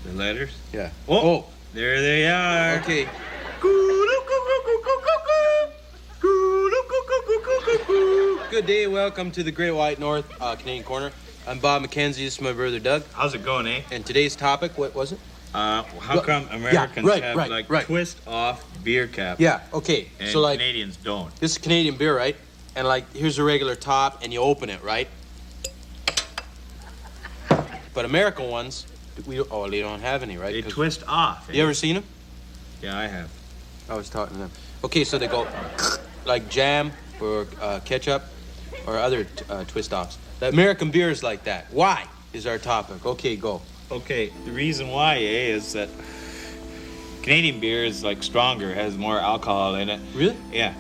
The letters? Yeah. Oh, there they are. Okay. Good day. Welcome to the Great White North Canadian Corner. I'm Bob McKenzie. This is my brother Doug. How's it going, eh? And today's topic, what was it? How come Americans have twist off beer caps? Yeah. Okay. And so Canadians don't. This is Canadian beer, right? And here's a regular top, and you open it, right? But American ones, they don't have any, right? They twist off. Eh? You ever seen them? Yeah, I have. I was talking to them. Okay, so they go like jam or ketchup or other twist offs. The American beer is like that. Why is our topic? Okay, go. Okay, the reason why, is that Canadian beer is stronger, has more alcohol in it. Really? Yeah.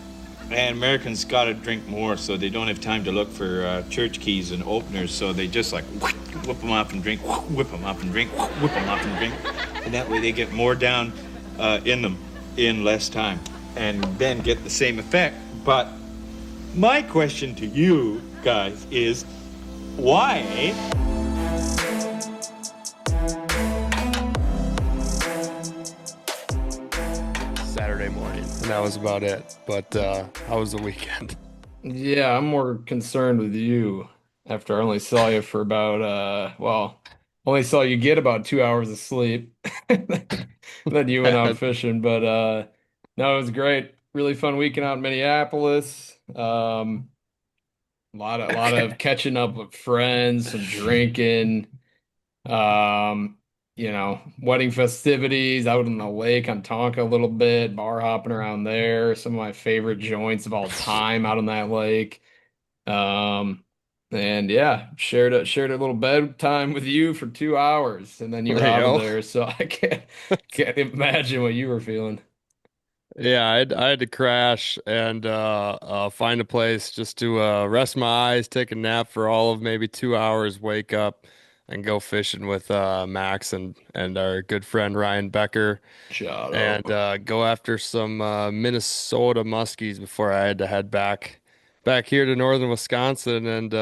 And Americans got to drink more, so they don't have time to look for church keys and openers, so they just whip them up and drink, whip them up and drink, whip them up and drink. And that way they get more down in them in less time and then get the same effect. But my question to you guys is, why? Saturday morning, and that was about it. But how was the weekend? Yeah, I'm more concerned with you after I only saw you for about only saw you get about 2 hours of sleep. Then you went out fishing. But no, it was great. Really fun weekend out in Minneapolis. A lot of catching up with friends, some drinking. Um, wedding festivities out in the lake on Tonka a little bit, bar hopping around there. Some of my favorite joints of all time out on that lake. And yeah, shared a little bedtime with you for 2 hours, and then you were There you out of go. there. So I can't imagine what you were feeling. Yeah, I had to crash and find a place just to rest my eyes, take a nap for all of maybe 2 hours, wake up and go fishing with Max and our good friend Ryan Becker Shut and up. go after some Minnesota muskies before I had to head back here to northern Wisconsin. And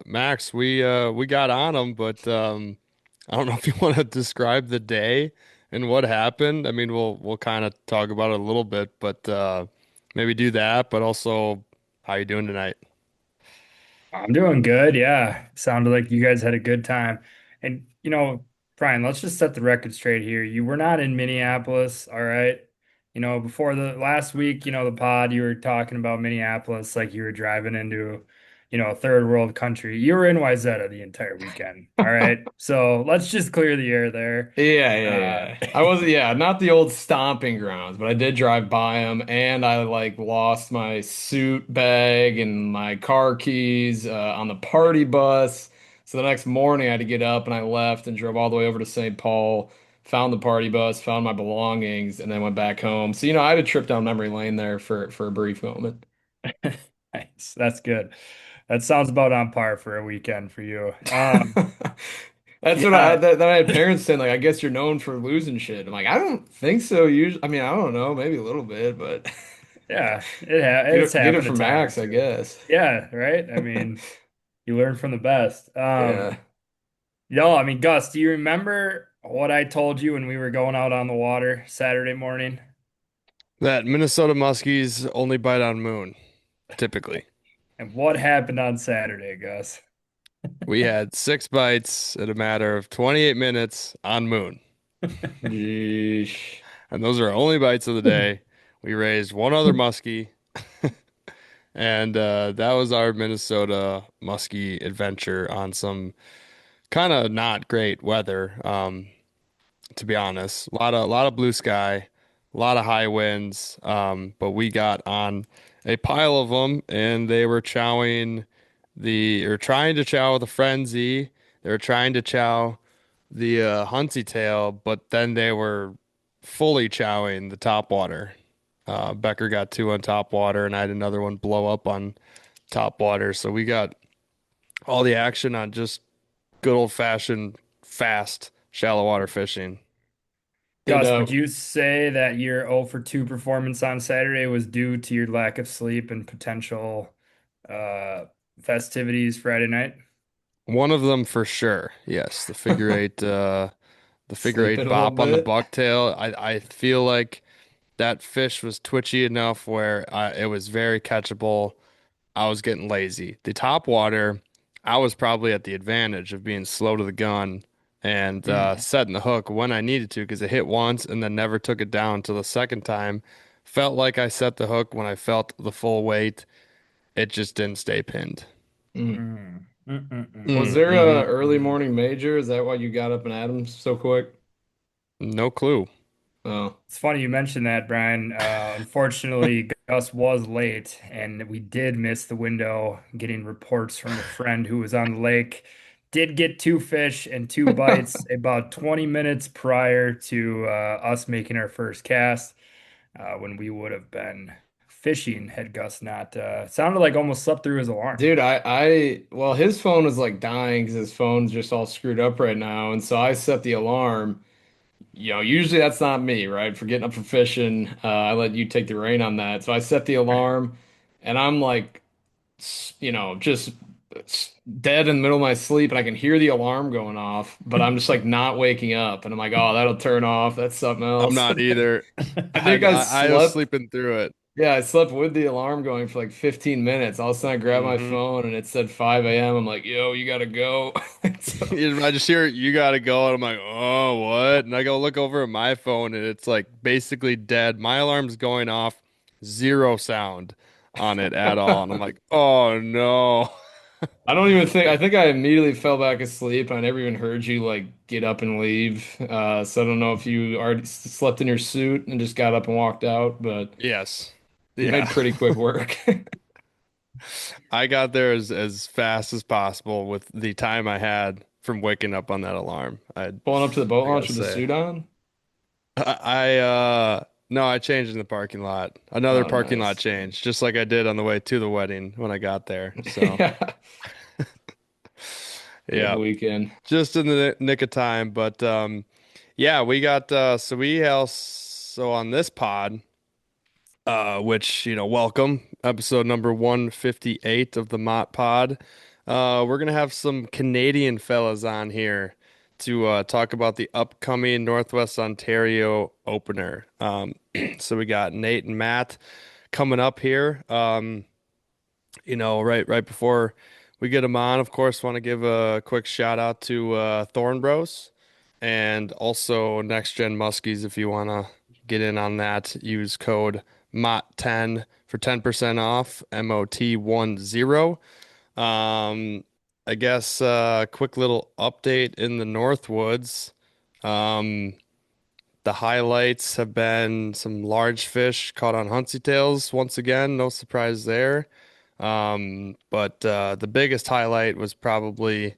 Max, we got on them, but I don't know if you want to describe the day and what happened. I mean, we'll kind of talk about it a little bit, but maybe do that. But also, how you doing tonight? I'm doing good. Yeah. Sounded like you guys had a good time. And, Brian, let's just set the record straight here. You were not in Minneapolis, all right? Before the last week, the pod, you were talking about Minneapolis like you were driving into, a third world country. You were in Wayzata the entire weekend, all right? So let's just clear the air there. Yeah. I wasn't, yeah, not the old stomping grounds, but I did drive by them, and I lost my suit bag and my car keys on the party bus. So the next morning I had to get up, and I left and drove all the way over to St. Paul, found the party bus, found my belongings, and then went back home. So, I had a trip down memory lane there for a brief moment. Nice. That's good. That sounds about on par for a weekend for you. That's what Yeah, then I had parents saying, I guess you're known for losing shit. I'm like, I don't think so. Usually, I mean, I don't know, maybe a little bit, but yeah, get it's it happened a from time or Max, I two. guess. Yeah, right. I mean, you learn from the best. Yeah. No, I mean, Gus, do you remember what I told you when we were going out on the water Saturday morning? That Minnesota muskies only bite on moon, typically. And what happened on Saturday, Gus? We had 6 bites in a matter of 28 minutes on moon. Yeesh. And those are our only bites of the day. We raised one other muskie, and that was our Minnesota muskie adventure on some kind of not great weather, to be honest. A lot of blue sky, a lot of high winds, but we got on a pile of them, and they were or trying to chow with a frenzy. They were trying to chow the Huntsy tail, but then they were fully chowing the top water. Becker got two on top water, and I had another one blow up on top water. So we got all the action on just good old fashioned fast shallow water fishing. Did Gus, would you say that your 0 for 2 performance on Saturday was due to your lack of sleep and potential uh, festivities Friday night? One of them for sure. Yes, the figure eight the figure Sleep it eight a little bop on the bit. bucktail. I feel like that fish was twitchy enough where it was very catchable. I was getting lazy. The top water, I was probably at the advantage of being slow to the gun and Mm. setting the hook when I needed to because it hit once and then never took it down till the second time. Felt like I set the hook when I felt the full weight. It just didn't stay pinned. Mm. Mm. Mm-mm-mm. Was Mm, there a hmm early morning major? Is that why you got up and at 'em so quick? No clue. Oh, It's funny you mentioned that, Brian. Unfortunately, Gus was late, and we did miss the window getting reports from a friend who was on the lake. Did get two fish and two bites about 20 minutes prior to us making our first cast, when we would have been fishing had Gus not sounded like almost slept through his alarm. dude, well, his phone was like dying because his phone's just all screwed up right now, and so I set the alarm. Usually that's not me, right? For getting up for fishing, I let you take the reign on that. So I set the alarm, and I'm like, just dead in the middle of my sleep, and I can hear the alarm going off, but I'm just like not waking up, and I'm like, oh, that'll turn off. That's something I'm else. not either. I think I I was slept. sleeping through it. Yeah, I slept with the alarm going for like 15 minutes. All of a sudden, I grabbed my Hmm phone and it said 5 a.m. I'm like, yo, you gotta go. So, I just hear you gotta go, and I'm like, oh, what? And I go look over at my phone, and it's like basically dead. My alarm's going off, zero sound on it at all, and I'm like, oh no. I don't even think, I think I immediately fell back asleep. I never even heard you like get up and leave. So I don't know if you already slept in your suit and just got up and walked out, but Yes, you yeah. made pretty quick work. I got there as fast as possible with the time I had from waking up on that alarm. Pulling up to the boat I gotta launch with the say, suit on. no, I changed in the parking lot. Another Oh, parking lot nice. change, just like I did on the way to the wedding when I got there. So Yeah, good yeah, weekend. just in the nick of time. But yeah, we got so we also on this pod, which welcome episode number 158 of the Mott Pod. We're gonna have some Canadian fellas on here to talk about the upcoming Northwest Ontario opener. So we got Nate and Matt coming up here. Right before we get them on, of course, want to give a quick shout out to Thorn Bros and also Next Gen Muskies. If you want to get in on that, use code MOT10 for 10% off, MOT10. Um, I guess quick little update in the Northwoods. Um, the highlights have been some large fish caught on Huntsy tails once again. No surprise there. But the biggest highlight was probably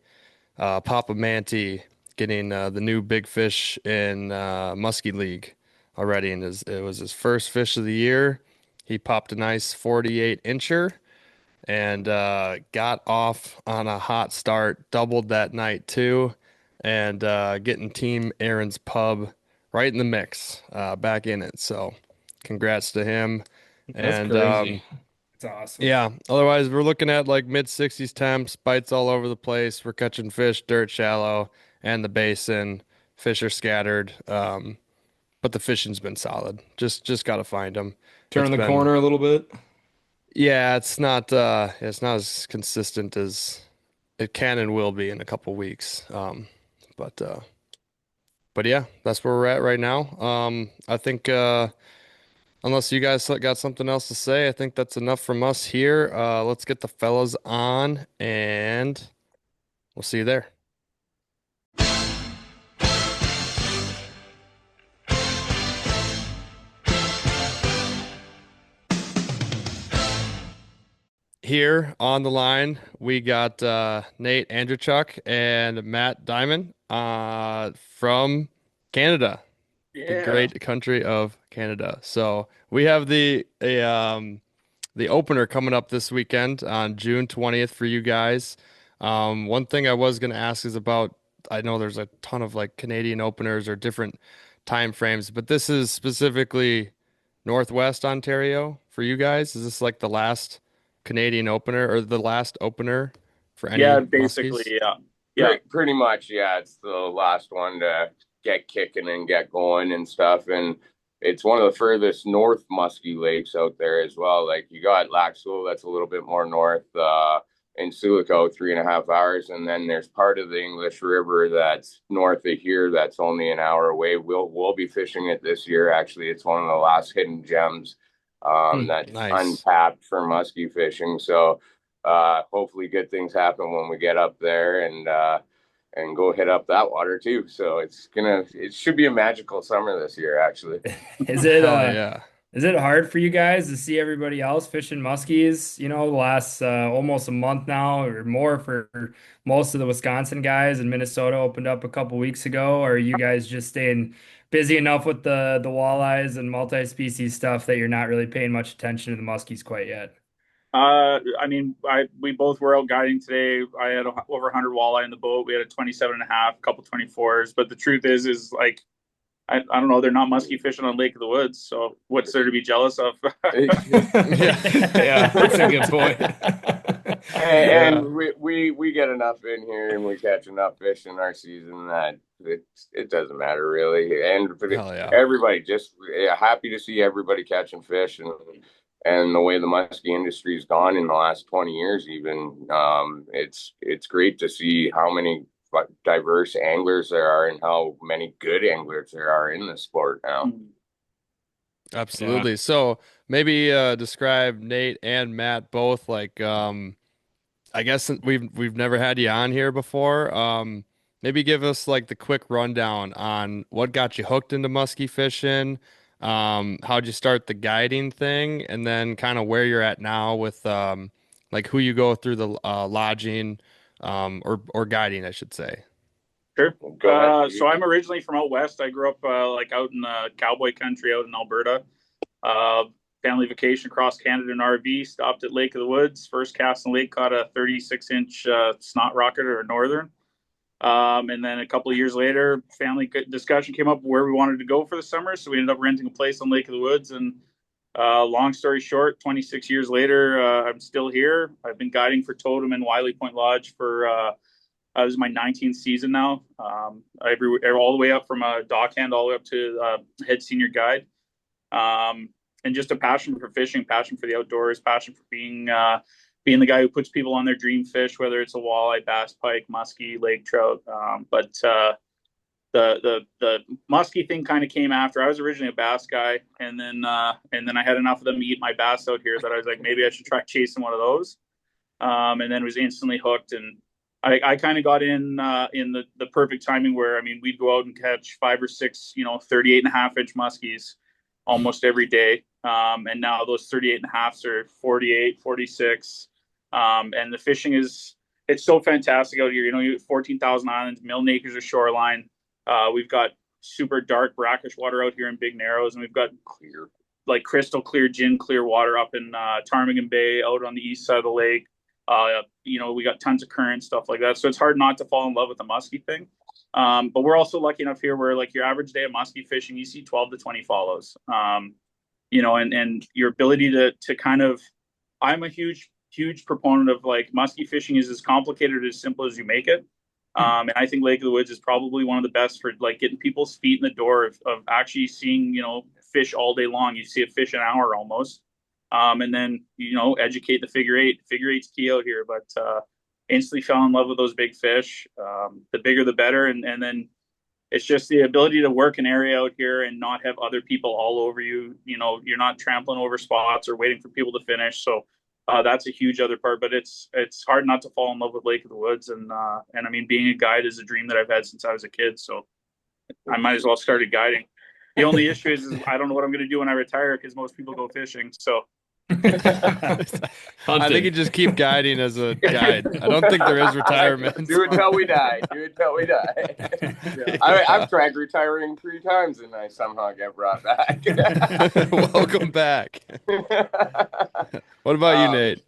Papa Manti getting the new big fish in Muskie League already, and it was his first fish of the year. He popped a nice 48 incher and got off on a hot start, doubled that night too, and getting Team Aaron's Pub right in the mix, back in it. So, congrats to him. That's And crazy. It's awesome. yeah, otherwise we're looking at like mid 60s temps, bites all over the place. We're catching fish dirt shallow and the basin. Fish are scattered, but the fishing's been solid. Just gotta find them. It's Turning the been corner a little bit. yeah, it's not as consistent as it can and will be in a couple weeks. But uh, but yeah, that's where we're at right now. I think unless you guys got something else to say, I think that's enough from us here. Let's get the fellas on, and we'll see you there. Here on the line, we got Nate Andrychuk and Matt Dyment from Canada, the Yeah. great country of Canada. So we have the opener coming up this weekend on June 20th for you guys. One thing I was going to ask is about, I know there's a ton of like Canadian openers or different time frames, but this is specifically Northwest Ontario for you guys. Is this like the last Canadian opener or the last opener for Yeah, any basically, muskies? yeah. Yeah, pretty much, yeah. It's the last one to get kicking and get going and stuff. And it's one of the furthest north musky lakes out there as well. Like you got Lac Seul, that's a little bit more north, in Sulico, 3.5 hours, and then there's part of the English River that's north of here that's only an hour away. We'll be fishing it this year. Actually, it's one of the last hidden gems that's Nice. untapped for muskie fishing. So hopefully good things happen when we get up there and go hit up that water too. So it should be a magical summer this year, actually. Is it Hell yeah. is it hard for you guys to see everybody else fishing muskies, the last almost a month now or more for most of the Wisconsin guys, and Minnesota opened up a couple weeks ago? Or are you guys just staying busy enough with the walleyes and multi-species stuff that you're not really paying much attention to the muskies quite yet? I mean, we both were out guiding today. I had over 100 walleye in the boat. We had a 27 and a half, a couple 24s. But the truth is like, I don't know, they're not musky fishing on Lake of the Woods. So what's there to be jealous of? Yeah, that's a good point. And we get enough in here and we catch enough fish in our season that it doesn't matter really. And Hell yeah. everybody happy to see everybody catching fish and the way the muskie industry's gone in the last 20 years even, it's great to see how many diverse anglers there are and how many good anglers there are in the sport now. Absolutely. So maybe describe Nate and Matt both, like I guess we've never had you on here before. Maybe give us like the quick rundown on what got you hooked into muskie fishing, how'd you start the guiding thing, and then kind of where you're at now with like who you go through the lodging or guiding, I should say. Sure. Go ahead. So I'm originally from out west. I grew up like out in the cowboy country out in Alberta. Family vacation across Canada in RV, stopped at Lake of the Woods. First cast in the lake, caught a 36-inch snot rocket or a northern. And then a couple of years later, family discussion came up where we wanted to go for the summer. So we ended up renting a place on Lake of the Woods. And long story short, 26 years later, I'm still here. I've been guiding for Totem and Wiley Point Lodge for this is my 19th season now. All the way up from a dock hand all the way up to head senior guide. And just a passion for fishing, passion for the outdoors, passion for being the guy who puts people on their dream fish, whether it's a walleye, bass, pike, muskie, lake trout. But the muskie thing kind of came after. I was originally a bass guy, and then I had enough of them eat my bass out here that I was like, maybe I should try chasing one of those. And then was instantly hooked. And I kind of got in the perfect timing where, I mean, we'd go out and catch 5 or 6, 38.5-inch muskies almost every day. And now those 38.5s are 48, 46. And the fishing it's so fantastic out here. You have 14,000 islands, million acres of shoreline. We've got super dark brackish water out here in Big Narrows, and we've got clear, like crystal clear, gin clear water up in Ptarmigan Bay out on the east side of the lake. We got tons of current, stuff like that. So it's hard not to fall in love with the muskie thing. But we're also lucky enough here where like your average day of muskie fishing, you see 12 to 20 follows. And your ability to kind of, I'm a huge proponent of like muskie fishing is as complicated as simple as you make it. And I think Lake of the Woods is probably one of the best for like getting people's feet in the door of actually seeing, fish all day long. You see a fish an hour almost. And then, educate the figure eight. Figure eight's key out here, but instantly fell in love with those big fish. The bigger, the better. And then it's just the ability to work an area out here and not have other people all over you. You're not trampling over spots or waiting for people to finish. So that's a huge other part, but it's hard not to fall in love with Lake of the Woods. And I mean, being a guide is a dream that I've had since I was a kid. So I might as well started guiding. The only issue is I don't know what I'm going to do when I retire because most people go fishing. So I think you just keep guiding as a guide. I don't think there is retirement. Do it till we die. Yeah. I've tried retiring 3 times and I somehow get brought back. Welcome back. What about you, Nate?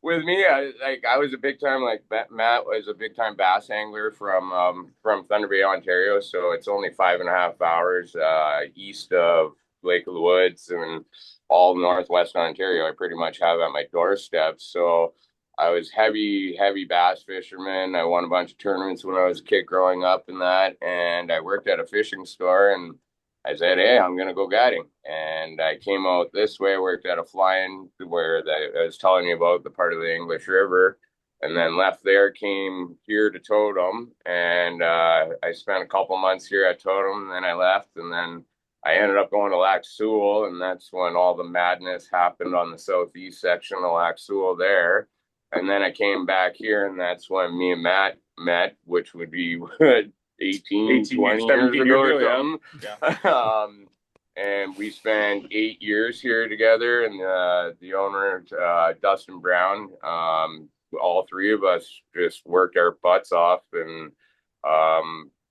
With me, I was a big time, like Matt was a big time bass angler from Thunder Bay, Ontario. So it's only 5.5 hours east of Lake of the Woods, and all northwest Ontario I pretty much have at my doorstep. So I was heavy bass fisherman. I won a bunch of tournaments when I was a kid growing up and that. And I worked at a fishing store and I said, hey, I'm going to go guiding. And I came out this way. I worked at a fly-in where I was telling you about the part of the English River. And then left there, came here to Totem. And I spent a couple months here at Totem. And then I left. And then I ended up going to Lac Seul. And that's when all the madness happened on the southeast section of Lac Seul there. And then I came back here, and that's when me and Matt met, which would be what, 18 20 years ago or something. Yeah. And we spent 8 years here together. And the owner, Dustin Brown, all three of us just worked our butts off and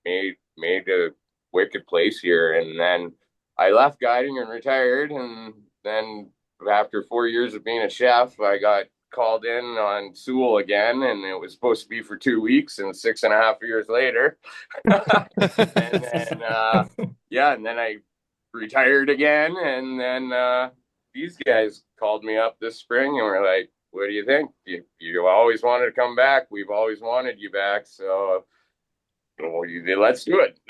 made a wicked place here. And then I left guiding and retired. And then after 4 years of being a chef, I got called in on Seul again, and it was supposed to be for 2 weeks, and 6.5 years later. And then and then I retired again, and then these guys called me up this spring and were like, what do you think? You always wanted to come back. We've always wanted you back, so let's do it.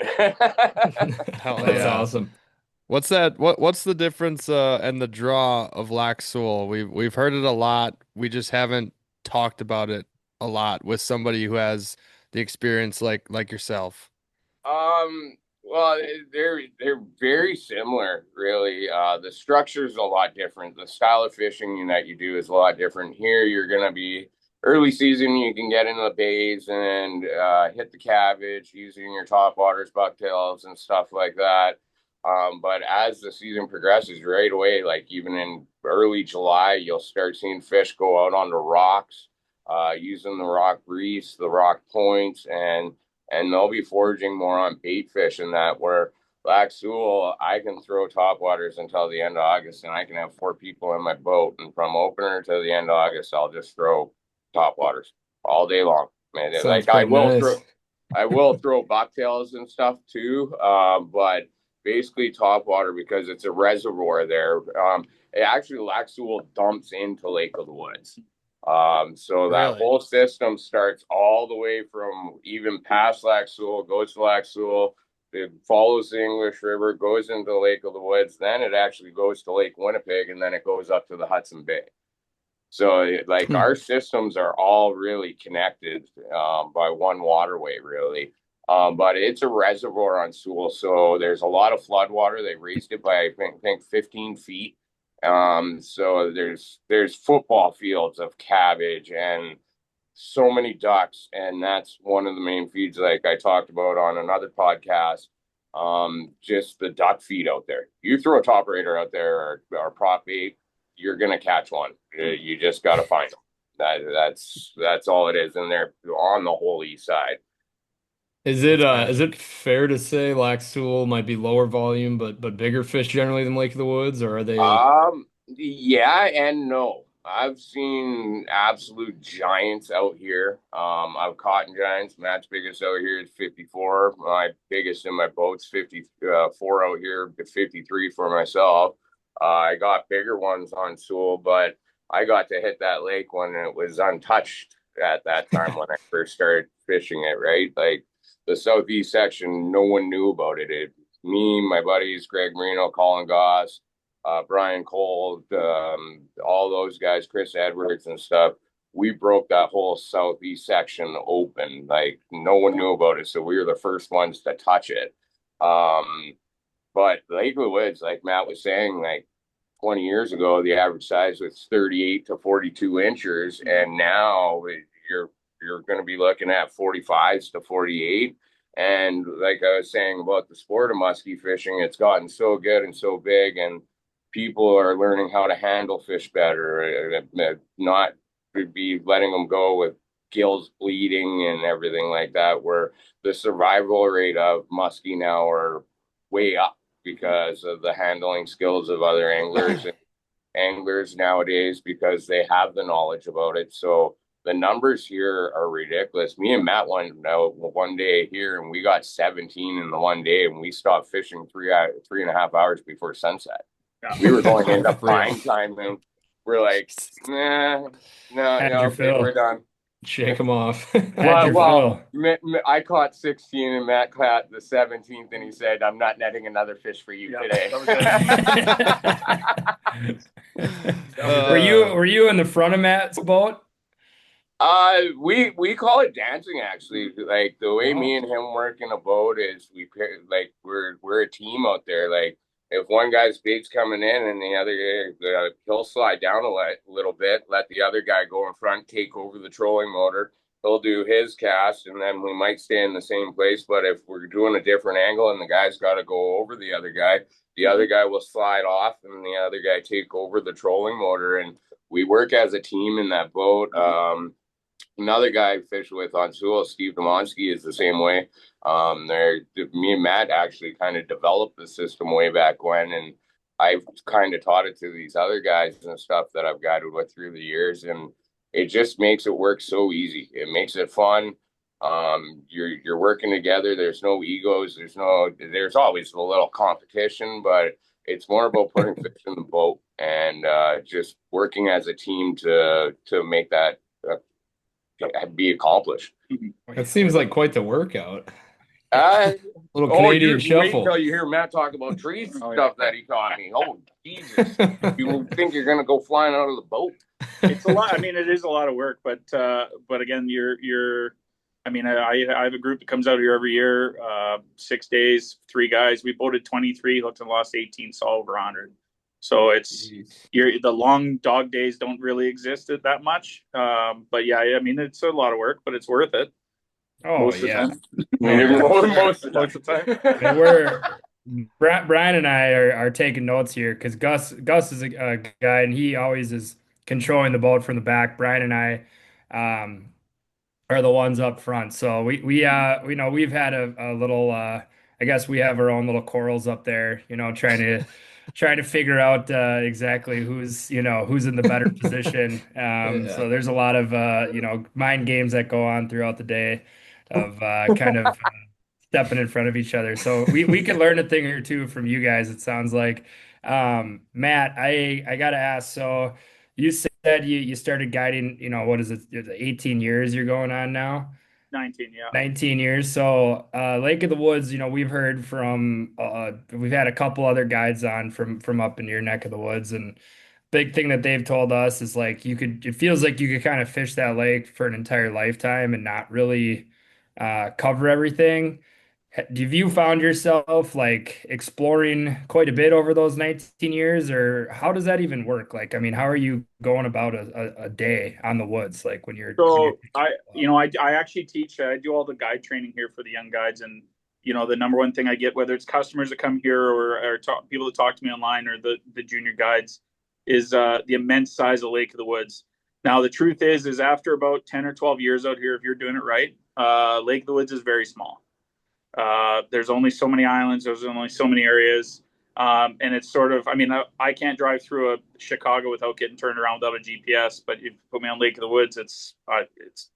That's awesome. What's that? What's the difference and the draw of Lac Seul? We've heard it a lot. We just haven't talked about it a lot with somebody who has the experience like yourself. Well, they're very similar, really. The structure is a lot different. The style of fishing that you do is a lot different. Here, you're gonna be early season. You can get into the bays and hit the cabbage using your topwaters, bucktails, and stuff like that. But as the season progresses, right away, like even in early July, you'll start seeing fish go out on the rocks, using the rock grease, the rock points, and they'll be foraging more on bait fish and that. Where Lac Seul, I can throw topwaters until the end of August, and I can have 4 people in my boat, and from opener to the end of August, I'll just throw topwaters all day long. Man, like I will throw bucktails and stuff too, but basically topwater because it's a reservoir there. It actually Lac Seul dumps into Lake of the Woods. So that whole system starts all the way from even past Lac Seul, goes to Lac Seul, it follows the English River, goes into Lake of the Woods, then it actually goes to Lake Winnipeg, and then it goes up to the Hudson Bay. So like our systems are all really connected by one waterway, really. But it's a reservoir on Seul, so there's a lot of flood water. They raised it by I think 15 feet. So there's football fields of cabbage and so many ducks, and that's one of the main feeds, like I talked about on another podcast. Just the duck feed out there. You throw a top raider out there or prop bait, you're gonna catch one. You just gotta find them. That's all it is, and they're on the whole east side. Is it fair to say Lac Seul might be lower volume but bigger fish generally than Lake of the Woods, or are they? Yeah and no. I've seen absolute giants out here. I've caught giants. Matt's biggest out here is 54. My biggest in my boat's 54 out here, 53 for myself. I got bigger ones on Seul, but I got to hit that lake when it was untouched at that time when I first started fishing it, right? Like the southeast section, no one knew about it. Me, my buddies, Greg Marino, Colin Goss, Brian Cole, all those guys, Chris Edwards and stuff, we broke that whole southeast section open. Like no one knew about it, so we were the first ones to touch it. But Lake of the Woods, like Matt was saying, like 20 years ago, the average size was 38 to 42 inches, and now you're going to be looking at 45s to 48. And like I was saying about the sport of muskie fishing, it's gotten so good and so big, and people are learning how to handle fish better, not be letting them go with gills bleeding and everything like that, where the survival rate of muskie now are way up because of the handling skills of other anglers and anglers nowadays, because they have the knowledge about it. So the numbers here are ridiculous. Me and Matt went out one day here, and we got 17 in the one day, and we stopped fishing 3.5 hours before sunset. Yeah. We were going into prime time, and we're like, nah, no, How'd no, you okay, feel? we're done. Shake them off. How'd you feel? I caught 16 and Matt caught the 17th, and he said, "I'm not netting another fish for you today." Were you in the front of Matt's boat? We call it dancing actually. Like the way me and him work in a boat is we're a team out there. Like if one guy's bait's coming in and the other guy, he'll slide down a little bit, let the other guy go in front, take over the trolling motor. He'll do his cast, and then we might stay in the same place. But if we're doing a different angle and the guy's got to go over the other guy will slide off, and the other guy take over the trolling motor. And we work as a team in that boat. Another guy I fish with on Sewell, Steve Demonsky, is the same way. Me and Matt actually kind of developed the system way back when, and I've kind of taught it to these other guys and stuff that I've guided with through the years, and it just makes it work so easy. It makes it fun. You're working together. There's no egos. There's always a little competition, but it's more about putting fish in the boat and just working as a team to make that be accomplished. That seems like quite the workout. Little Canadian you wait shuffle. until you hear Matt talk about trees and stuff that he taught me. Oh, Jesus. You think you're going to go flying out of the boat. It's a lot. I mean, it is a lot of work, but again, I have a group that comes out here every year, 6 days, 3 guys. We boated 23, hooked and lost 18, saw over 100. So the long dog days don't really exist at that much. But yeah, I mean, it's a lot of work, but it's worth it. Oh, Most yeah. of the time. Most of the time. We're Brian and I are taking notes here because Gus is a guy, and he always is controlling the boat from the back. Brian and I are the ones up front. So we know we've had a little I guess we have our own little corals up there, trying to figure out exactly who's in the better position. So there's a lot of mind games that go on throughout the day of kind of stepping in front of each other. So we can learn a thing or two from you guys, it sounds like. Matt, I gotta ask, so you said you started guiding, what is it, 18 years you're going on now? 19, yeah. 19 years. So Lake of the Woods, we've heard from we've had a couple other guides on from up in your neck of the woods, and big thing that they've told us is like it feels like you could kind of fish that lake for an entire lifetime and not really cover everything. Have you found yourself like exploring quite a bit over those 19 years, or how does that even work? Like, I mean, how are you going about a day on the woods? Like when you're I actually teach. I do all the guide training here for the young guides, and the number one thing I get, whether it's customers that come here or people that talk to me online or the junior guides, is the immense size of Lake of the Woods. Now the truth is after about 10 or 12 years out here, if you're doing it right, Lake of the Woods is very small. There's only so many islands. There's only so many areas. And it's sort of, I can't drive through a Chicago without getting turned around without a GPS, but if you put me on Lake of the Woods, it's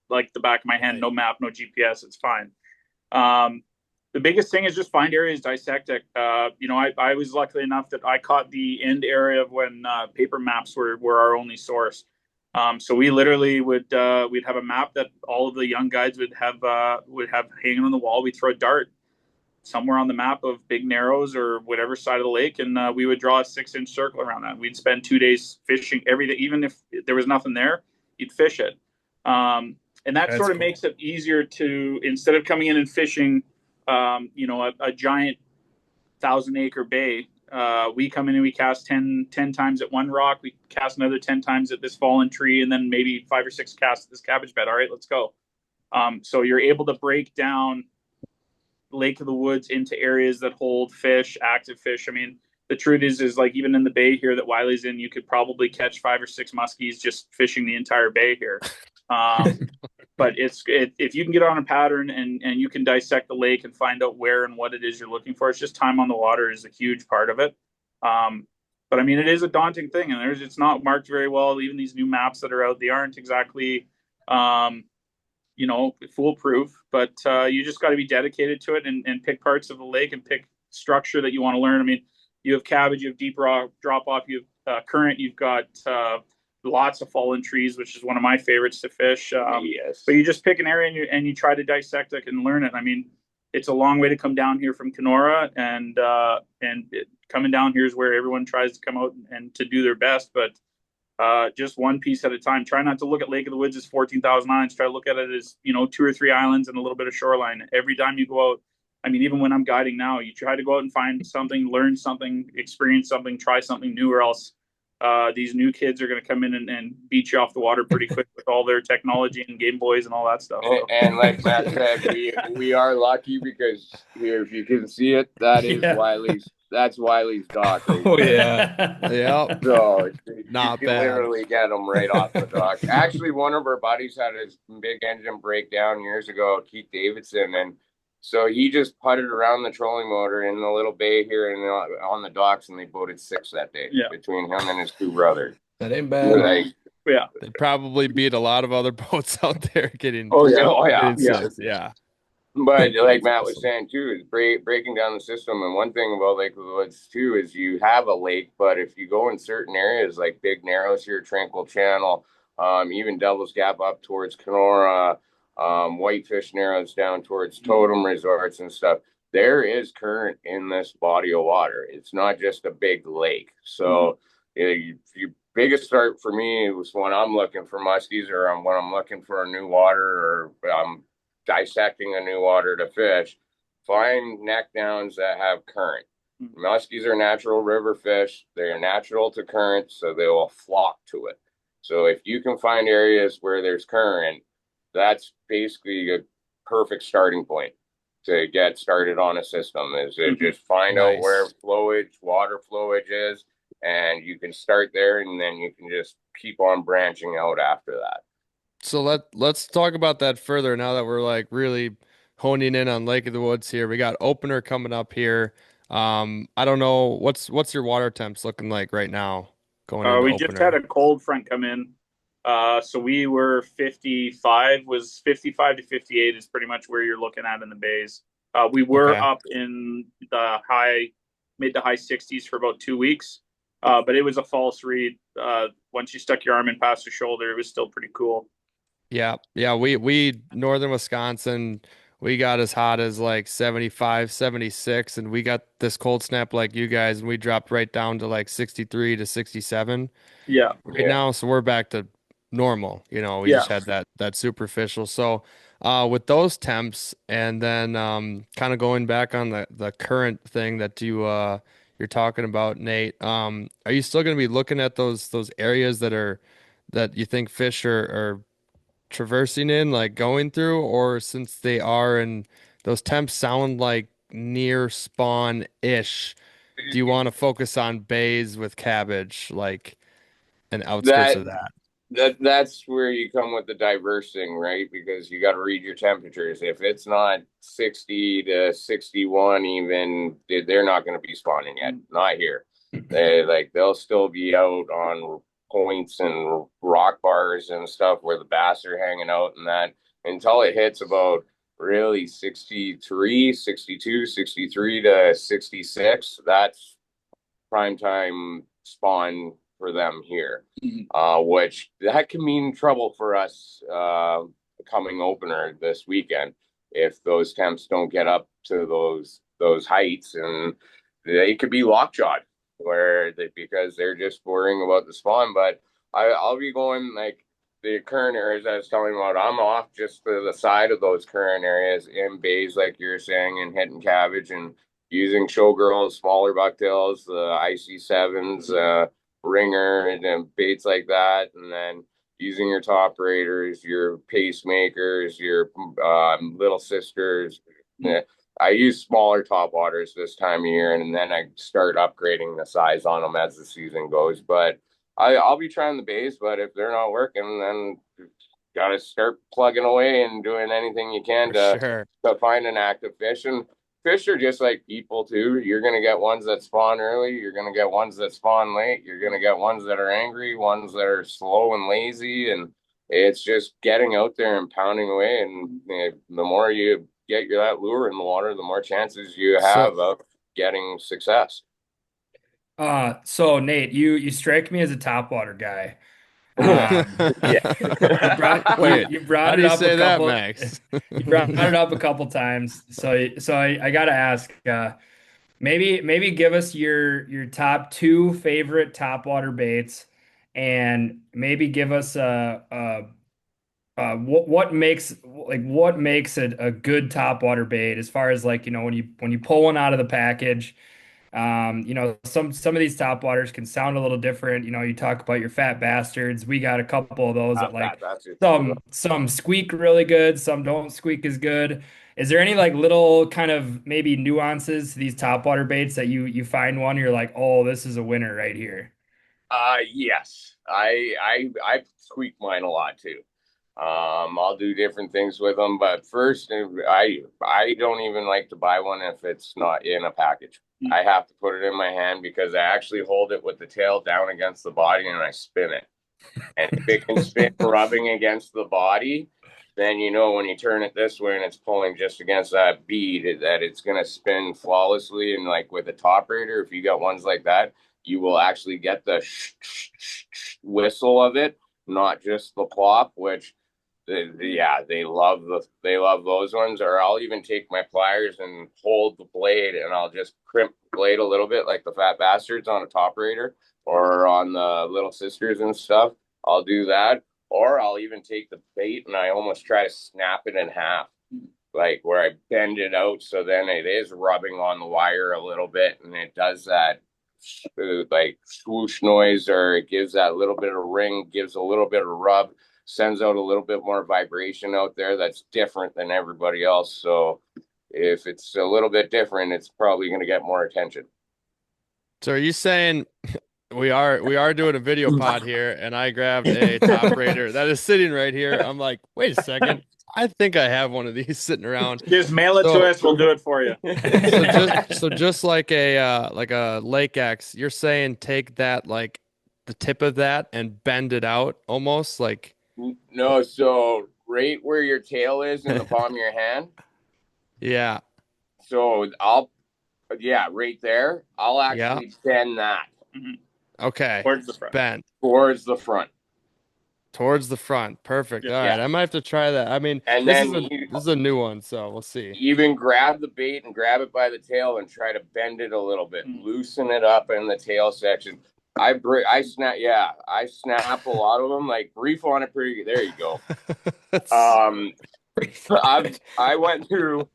like the back of my hand, no map, no GPS. It's fine. The biggest thing is just find areas, dissect it. I was lucky enough that I caught the end area of when paper maps were our only source. So we literally we'd have a map that all of the young guides would have hanging on the wall. We'd throw a dart somewhere on the map of Big Narrows or whatever side of the lake, and we would draw a 6-inch circle around that. We'd spend 2 days fishing every day, even if there was nothing there, you'd fish it. And that sort of makes it easier to, instead of coming in and fishing, a giant 1,000-acre bay. We come in and we cast 10 times at one rock. We cast another 10 times at this fallen tree, and then maybe 5 or 6 casts at this cabbage bed. All right, let's go. So you're able to break down Lake of the Woods into areas that hold fish, active fish. I mean, the truth is like even in the bay here that Wiley's in, you could probably catch 5 or 6 muskies just fishing the entire bay here. But if you can get on a pattern and you can dissect the lake and find out where and what it is you're looking for, it's just time on the water is a huge part of it. But I mean, it is a daunting thing, and it's not marked very well. Even these new maps that are out, they aren't exactly, foolproof, but you just got to be dedicated to it and pick parts of the lake and pick structure that you want to learn. I mean, you have cabbage, you have deep rock drop off, you have current, you've got lots of fallen trees, which is one of my favorites to fish. Yes. But you just pick an area and you try to dissect it and learn it. I mean, it's a long way to come down here from Kenora, and coming down here is where everyone tries to come out and to do their best. But just one piece at a time. Try not to look at Lake of the Woods as 14,000 islands. Try to look at it as, 2 or 3 islands and a little bit of shoreline. Every time you go out, I mean, even when I'm guiding now, you try to go out and find something, learn something, experience something, try something new, or else these new kids are going to come in and beat you off the water pretty quick with all their technology and Game Boys and all that stuff. So. And like Matt said, we are lucky because here, if you can see it, that is Wiley's. That's Wiley's dock. Right? Oh yeah, yeah. So Not you can bad. literally get them right off the dock. Actually, one of our buddies had his big engine breakdown years ago, Keith Davidson, and so he just putted around the trolling motor in the little bay here and on the docks, and they boated 6 that day between him and his 2 brothers. that ain't bad. Like, Yeah, They probably beat a lot of other boats out there getting. yeah. But like Matt was saying too, is breaking down the system. And one thing about Lake of the Woods too is you have a lake, but if you go in certain areas like Big Narrows here, Tranquil Channel, even Devil's Gap up towards Kenora, Whitefish Narrows down towards Totem Resorts and stuff, there is current in this body of water. It's not just a big lake. So your biggest start for me was when I'm looking for muskies, or when I'm looking for a new water, or dissecting a new water to fish, find neck downs that have current. Muskies are natural river fish. They're natural to current, so they will flock to it. So if you can find areas where there's current, that's basically a perfect starting point to get started on a system, is to just find out where water flowage is, and you can start there, and then you can just keep on branching out after that. So let's talk about that further now that we're like really honing in on Lake of the Woods here. We got opener coming up here. I don't know what's your water temps looking like right now going into we opener. just had a cold front come in. So we were 55 to 58 is pretty much where you're looking at in the bays. We were up in the mid to high 60s for about 2 weeks. But it was a false read. Once you stuck your arm in past the shoulder, it was still pretty cool. Yeah. We northern Wisconsin, we got as hot as like 75, 76, and we got this cold snap like you guys, and we dropped right down to like 63 to 67 right now. So we're back to normal. We just had that superficial. So with those temps, and then kind of going back on the current thing that you're talking about, Nate, are you still going to be looking at those areas that you think fish are traversing in, like going through, or since they are and those temps sound like near spawn-ish, do you want to focus on bays with cabbage, like an outskirts of that? That's where you come with the diversing, right? Because you got to read your temperatures. If it's not 60 to 61 even, they're not going to be spawning yet. Not here. They'll still be out on points and rock bars and stuff where the bass are hanging out, and that until it hits about really 63 to 66, that's prime time spawn for them here, which that can mean trouble for us coming opener this weekend if those temps don't get up to those heights, and they could be lockjawed because they're just worrying about the spawn. But I'll be going like the current areas I was telling you about. I'm off just to the side of those current areas in bays, like you're saying, and hitting cabbage and using showgirls, smaller bucktails, the IC7s, ringer, and then baits like that, and then using your top raiders, your pacemakers, your little sisters. I use smaller top waters this time of year, and then I start upgrading the size on them as the season goes. But I'll be trying the bays, but if they're not working, then you got to start plugging away and doing anything you can to find an active fish. And fish are just like people too. You're going to get ones that spawn early. You're going to get ones that spawn late. You're going to get ones that are angry, ones that are slow and lazy. And it's just getting out there and pounding away. And the more you get that lure in the water, the more chances you have of getting success. So Nate, you strike me as a topwater guy. Yeah. You brought Wait, you how brought do it you up a say that, couple Max? you brought it up a couple times. So I gotta ask, maybe give us your top two favorite topwater baits, and maybe give us what makes it a good topwater bait as far as like when you pull one out of the package. Some of these top waters can sound a little different. You talk about your fat bastards. We got a couple of those that like That's it too. some squeak really good, some don't squeak as good. Is there any like little kind of maybe nuances to these top water baits that you find one you're like, oh, this is a winner right here? Yes, I tweak mine a lot too. I'll do different things with them, but first, I don't even like to buy one if it's not in a package. I have to put it in my hand because I actually hold it with the tail down against the body and I spin it. And if it can spin rubbing against the body, then when you turn it this way and it's pulling just against that bead, that it's going to spin flawlessly. And like with a top rater, if you got ones like that, you will actually get the whistle of it, not just the plop, which yeah, they love those ones. Or I'll even take my pliers and hold the blade and I'll just crimp the blade a little bit like the fat bastards on a top rater or on the little sisters and stuff. I'll do that. Or I'll even take the bait and I almost try to snap it in half, like where I bend it out so then it is rubbing on the wire a little bit and it does that like swoosh noise, or it gives that little bit of ring, gives a little bit of rub, sends out a little bit more vibration out there that's different than everybody else. So if it's a little bit different, it's probably going to get more attention. So are you saying we are doing a video pod here, and I grabbed a top rater that is sitting right here. I'm like, wait a second, I think I have one of these sitting around. Just mail it to us. We'll do it for you. So just like a Lake X, you're saying take that like the tip of that and bend it out almost like No, so right where your tail is in the palm of your hand. yeah. So right there. I'll actually bend that. Okay. Towards the front. Bend. Towards the front. Towards the front. Perfect. Yeah. All right. I might have to try that. I mean, And this then is a new one, so we'll see. Even grab the bait and grab it by the tail and try to bend it a little bit, loosen it up in the tail section. I snap a lot of them, like brief on it pretty good. There you go. I went through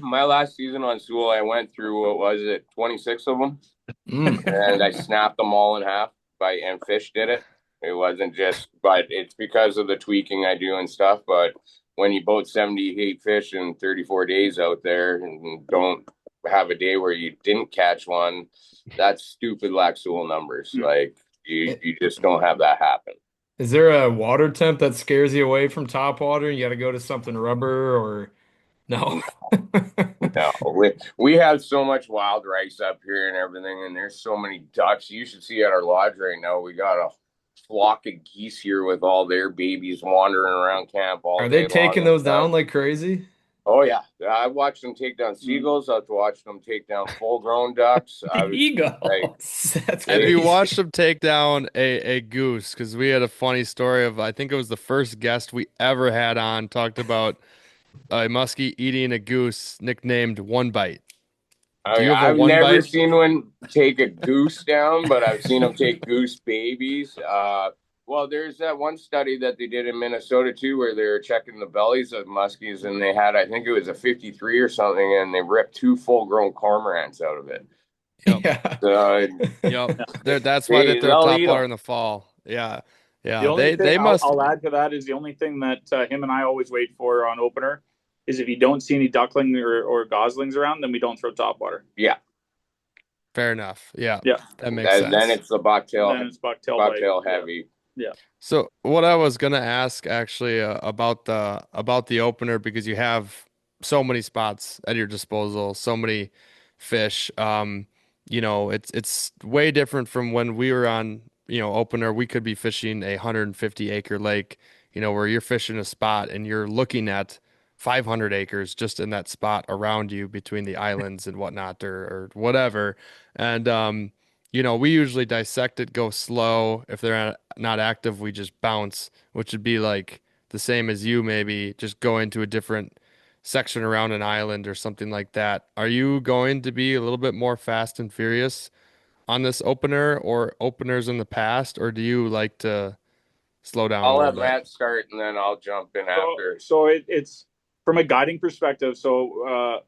my last season on Sewell. I went through, what was it, 26 of them, and I snapped them all in half and fish did it. It wasn't just, but it's because of the tweaking I do and stuff. But when you boat 78 fish in 34 days out there and don't have a day where you didn't catch one, that's stupid Lac Seul numbers. Like you just don't have that happen. Is there a water temp that scares you away from top water? You got to go to something rubber or no? No, we have so much wild rice up here and everything, and there's so many ducks. You should see at our lodge right now. We got a flock of geese here with all their babies wandering around camp all Are day they taking long those down like crazy? Oh yeah, I watched them take down seagulls. I've watched them take down full-grown ducks. Eagles. That's Have you crazy. watched them take down a goose? Because we had a funny story of, I think it was the first guest we ever had on, talked about a muskie eating a goose nicknamed One Bite. Do you have a I've one never bite? seen one take a goose down, but I've seen them take goose babies. Well, there's that one study that they did in Minnesota too, where they were checking the bellies of muskies, and they had, I think it was a 53 or something, and they ripped 2 full-grown cormorants out of it. Yeah. Yep. That's why they're they'll top eat water 'em. in the fall. Yeah. Yeah. The only They thing must. I'll add to that is the only thing that him and I always wait for on opener is if you don't see any duckling or goslings around, then we don't throw top water. Yeah. Fair enough. Yeah. Yeah. That makes sense. Then it's the bucktail, Then it's bucktail bite. heavy. Yeah. So what I was gonna ask actually about the opener, because you have so many spots at your disposal, so many fish. It's way different from when we were on, opener. We could be fishing a 150-acre lake, where you're fishing a spot and you're looking at 500 acres just in that spot around you between the islands and whatnot or whatever. And we usually dissect it, go slow. If they're not active, we just bounce, which would be like the same as you maybe just go into a different section around an island or something like that. Are you going to be a little bit more fast and furious on this opener or openers in the past, or do you like to slow down a I'll little let bit? Matt start and then I'll jump in So, after. it's from a guiding perspective. So,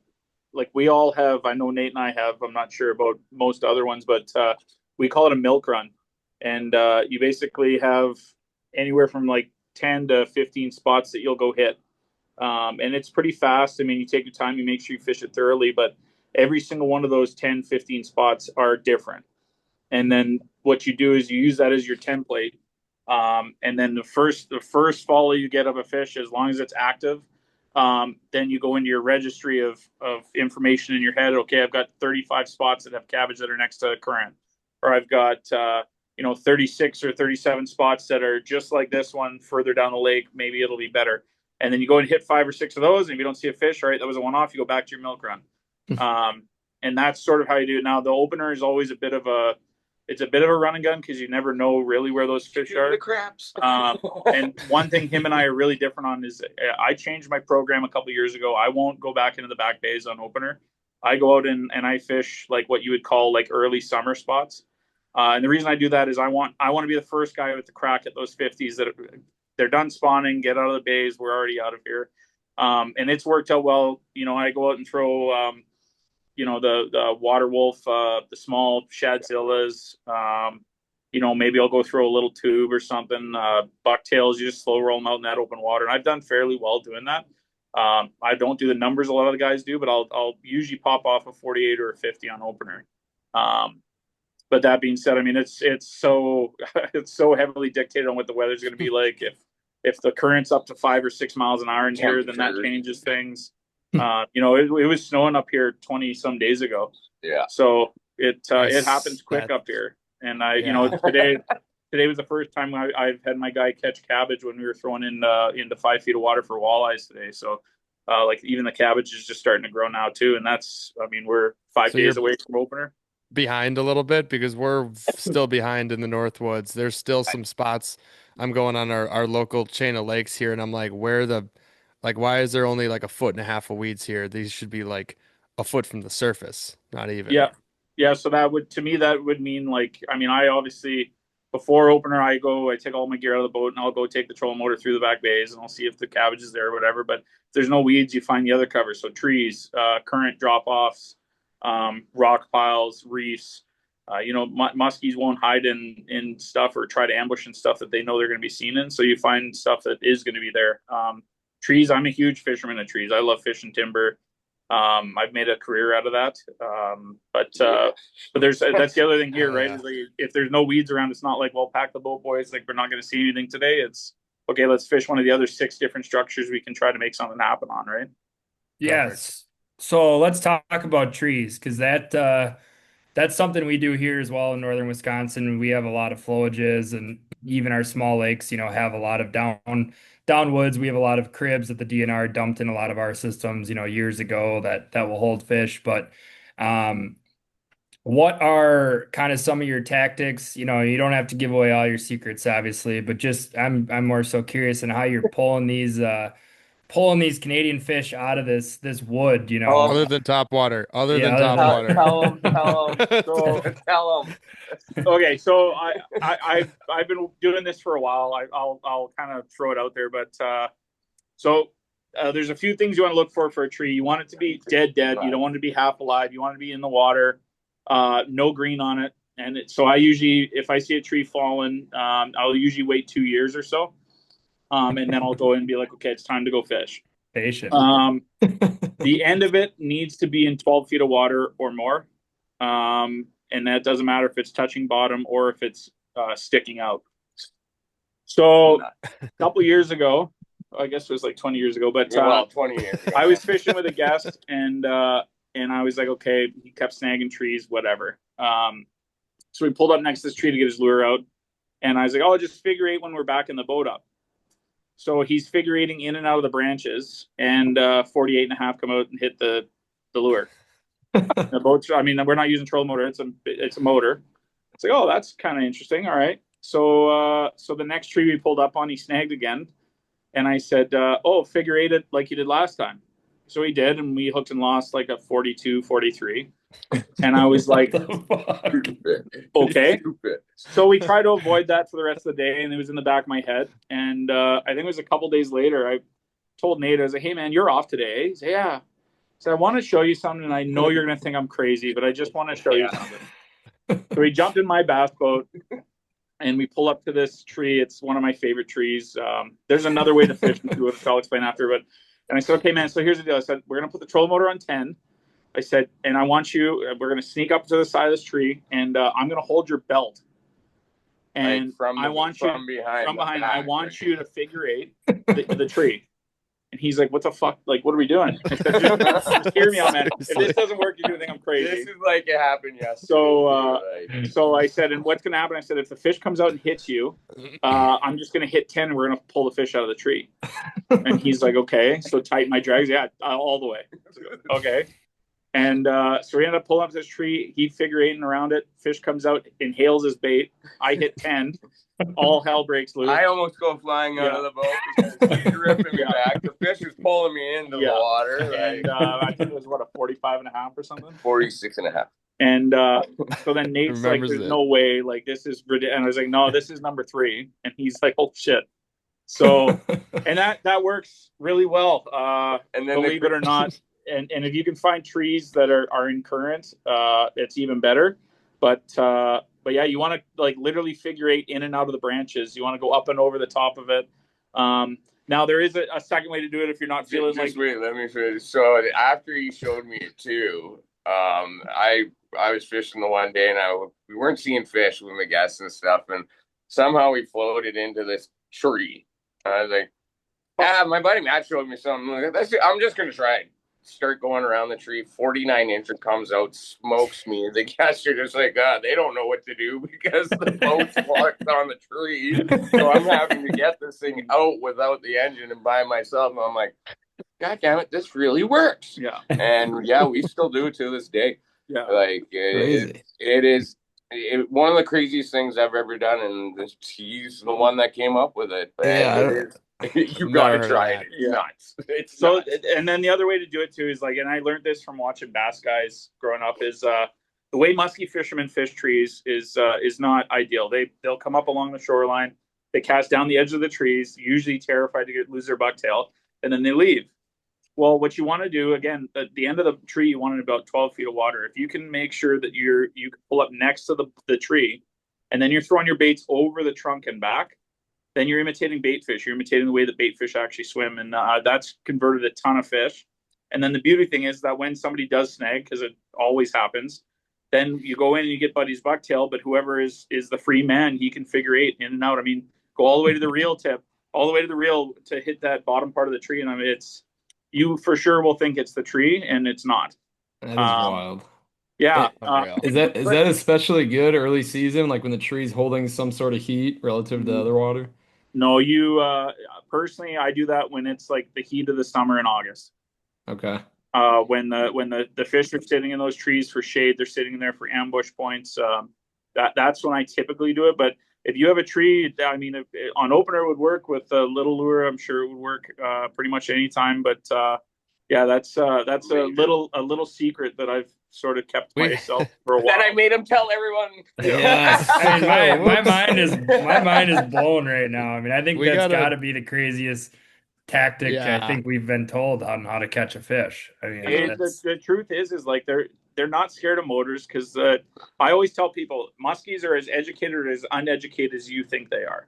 like we all have, I know Nate and I have, I'm not sure about most other ones, but we call it a milk run. And you basically have anywhere from like 10 to 15 spots that you'll go hit. And it's pretty fast. I mean, you take your time, you make sure you fish it thoroughly, but every single one of those 10, 15 spots are different. And then what you do is you use that as your template. And then the first follow you get of a fish, as long as it's active, then you go into your registry of information in your head. Okay, I've got 35 spots that have cabbage that are next to current, or I've got 36 or 37 spots that are just like this one further down the lake. Maybe it'll be better. And then you go and hit 5 or 6 of those, and if you don't see a fish, all right, that was a one-off. You go back to your milk run, and that's sort of how you do it. Now the opener is always a bit of a run and gun because you never know really where those fish are. The craps. And one thing him and I are really different on is I changed my program a couple of years ago. I won't go back into the back bays on opener. I go out and I fish like what you would call like early summer spots. And the reason I do that is I want to be the first guy with the crack at those 50s that they're done spawning, get out of the bays. We're already out of here. And it's worked out well. I go out and throw the water wolf, the small shadzillas. Maybe I'll go throw a little tube or something. Bucktails, you just slow roll them out in that open water. And I've done fairly well doing that. I don't do the numbers a lot of the guys do, but I'll usually pop off a 48 or a 50 on opener. But that being said, I mean, it's so it's so heavily dictated on what the weather's going to be like. If the current's up to 5 or 6 miles an hour in here, then that changes things. It was snowing up here 20 some days ago. Yeah. So it happens quick up here. And today was the first time I've had my guy catch cabbage when we were throwing into 5 feet of water for walleyes today. So like even the cabbage is just starting to grow now too. And we're 5 days away from opener. Behind a little bit because we're still behind in the Northwoods. There's still some spots. I'm going on our local chain of lakes here, and I'm like, why is there only like a foot and a half of weeds here? These should be like a foot from the surface, not even. Yeah. So that would mean like, I obviously before opener, I take all my gear out of the boat and I'll go take the trolling motor through the back bays and I'll see if the cabbage is there or whatever. But if there's no weeds, you find the other cover. So trees, current drop offs, rock piles, reefs. Muskies won't hide in stuff or try to ambush in stuff that they know they're going to be seen in. So you find stuff that is going to be there. Trees, I'm a huge fisherman of trees. I love fishing timber. I've made a career out of that. But that's the other thing here, right? Is like, if there's no weeds around, it's not like, well, pack the boat, boys. Like we're not going to see anything today. It's okay. Let's fish one of the other 6 different structures we can try to make something happen on, right? Yes. So let's talk about trees because that's something we do here as well in northern Wisconsin. We have a lot of flowages, and even our small lakes, have a lot of downwoods. We have a lot of cribs that the DNR dumped in a lot of our systems, years ago that will hold fish. But what are kind of some of your tactics? You don't have to give away all your secrets, obviously, but just I'm more so curious in how you're pulling these Canadian fish out of this wood, Other than top water. Other than top water. Tell them. Tell them. Okay, so I've been doing this for a while. I'll kind of throw it out there, but there's a few things you want to look for a tree. You want it to be dead. You don't want it to be half alive. You want it to be in the water, no green on it. And so I usually, if I see a tree falling, I'll usually wait 2 years or so. And then I'll go in and be like, okay, it's time to go fish. Patient. The end of it needs to be in 12 feet of water or more. And that doesn't matter if it's touching bottom or if it's sticking out. So a couple of years ago, I guess it was like 20 years ago, but 20 years ago. I was fishing with a guest and I was like, okay, he kept snagging trees, whatever. So we pulled up next to this tree to get his lure out. And I was like, oh, just figure 8 when we're backing the boat up. So he's figure 8ing in and out of the branches, and 48 and a half come out and hit the, the lure. The boat's, I mean, we're not using trolling motor. It's a motor. It's like, oh, that's kind of interesting. All right. So the next tree we pulled up on, he snagged again. And I said, oh, figure eight it like you did last time. So he did, and we hooked and lost like a 42, 43. And I was like, okay. So we tried to avoid that for the rest of the day, and it was in the back of my head. And I think it was a couple days later, I told Nate, I was like, hey, man, you're off today. He said, yeah. So I want to show you something, and I know you're going to think I'm crazy, but I just want to show you something. So he jumped in my bass boat, and we pull up to this tree. It's one of my favorite trees. There's another way to fish, which I'll explain after. And I said, okay, man, so here's the deal. I said, we're going to put the trolling motor on 10. I said, and I want you, we're going to sneak up to the side of this tree, and I'm going to hold your belt. And like from behind, I want you to figure eight the tree. And he's like, what the fuck? Like, what are we doing? I said, just hear me out, man. If this doesn't work, you're going to think I'm crazy. This is like it happened yesterday. So I said, and what's going to happen? I said, if the fish comes out and hits you, I'm just going to hit 10 and we're going to pull the fish out of the tree. And he's like, okay. So tighten my drags. Yeah, all the way. Okay. And so we ended up pulling up this tree. He figure eighting around it. Fish comes out, inhales his bait. I hit 10. All hell breaks loose. I almost go flying out of the boat because he's ripping me back. The fish was pulling me into the water. And I think it was, what, a 45.5 or something? 46.5. And so then Nate's like, there's no way. Like, this is ridiculous. And I was like, no, this is number 3. And he's like, oh, shit. So, and that works really well. And then believe it or not. And if you can find trees that are in current, it's even better. But yeah, you want to like literally figure eight in and out of the branches. You want to go up and over the top of it. Now there is a second way to do it if you're not feeling like. Wait, let me finish. So after he showed me it too, I was fishing the one day and we weren't seeing fish with my guests and stuff, and somehow we floated into this tree. I was like, my buddy Matt showed me something. I'm just gonna try it. Start going around the tree. 49-incher comes out, smokes me. The guests are just like, God, they don't know what to do because the boat's locked on the tree. So I'm having to get this thing out without the engine and by myself. And I'm like, God damn it, this really works. Yeah. And yeah, we still do it to this day. Yeah. Like it is one of the craziest things I've ever done, and he's the one that came up with it. Yeah. You gotta try it. It's nuts. It's so nuts. And then the other way to do it too is like, and I learned this from watching bass guys growing up, is the way musky fishermen fish trees is not ideal. They'll come up along the shoreline, they cast down the edge of the trees, usually terrified to lose their bucktail, and then they leave. Well, what you want to do, again, at the end of the tree, you want about 12 feet of water. If you can make sure that you can pull up next to the tree, and then you're throwing your baits over the trunk and back, then you're imitating bait fish. You're imitating the way that bait fish actually swim, and that's converted a ton of fish. And then the beauty thing is that when somebody does snag, because it always happens, then you go in and you get Buddy's bucktail, but whoever is the free man, he can figure eight in and out. I mean, go all the way to the reel tip, all the way to the reel to hit that bottom part of the tree, and I mean, you for sure will think it's the tree, and it's not. That is wild. Yeah. Is that especially good early season, like when the tree's holding some sort of heat relative to the other water? No, you personally, I do that when it's like the heat of the summer in August. Okay. When the fish are sitting in those trees for shade, they're sitting there for ambush points. That's when I typically do it. But if you have a tree, I mean, on opener it would work. With a little lure, I'm sure it would work pretty much any time. But yeah, that's a little secret that I've sort of kept myself for a while. That I made him tell everyone. Yeah, I mean, my mind is blown right now. I mean, I think that's got to be the craziest tactic I think we've been told on how to catch a fish. I mean, the truth is like they're not scared of motors, because I always tell people muskies are as educated or as uneducated as you think they are.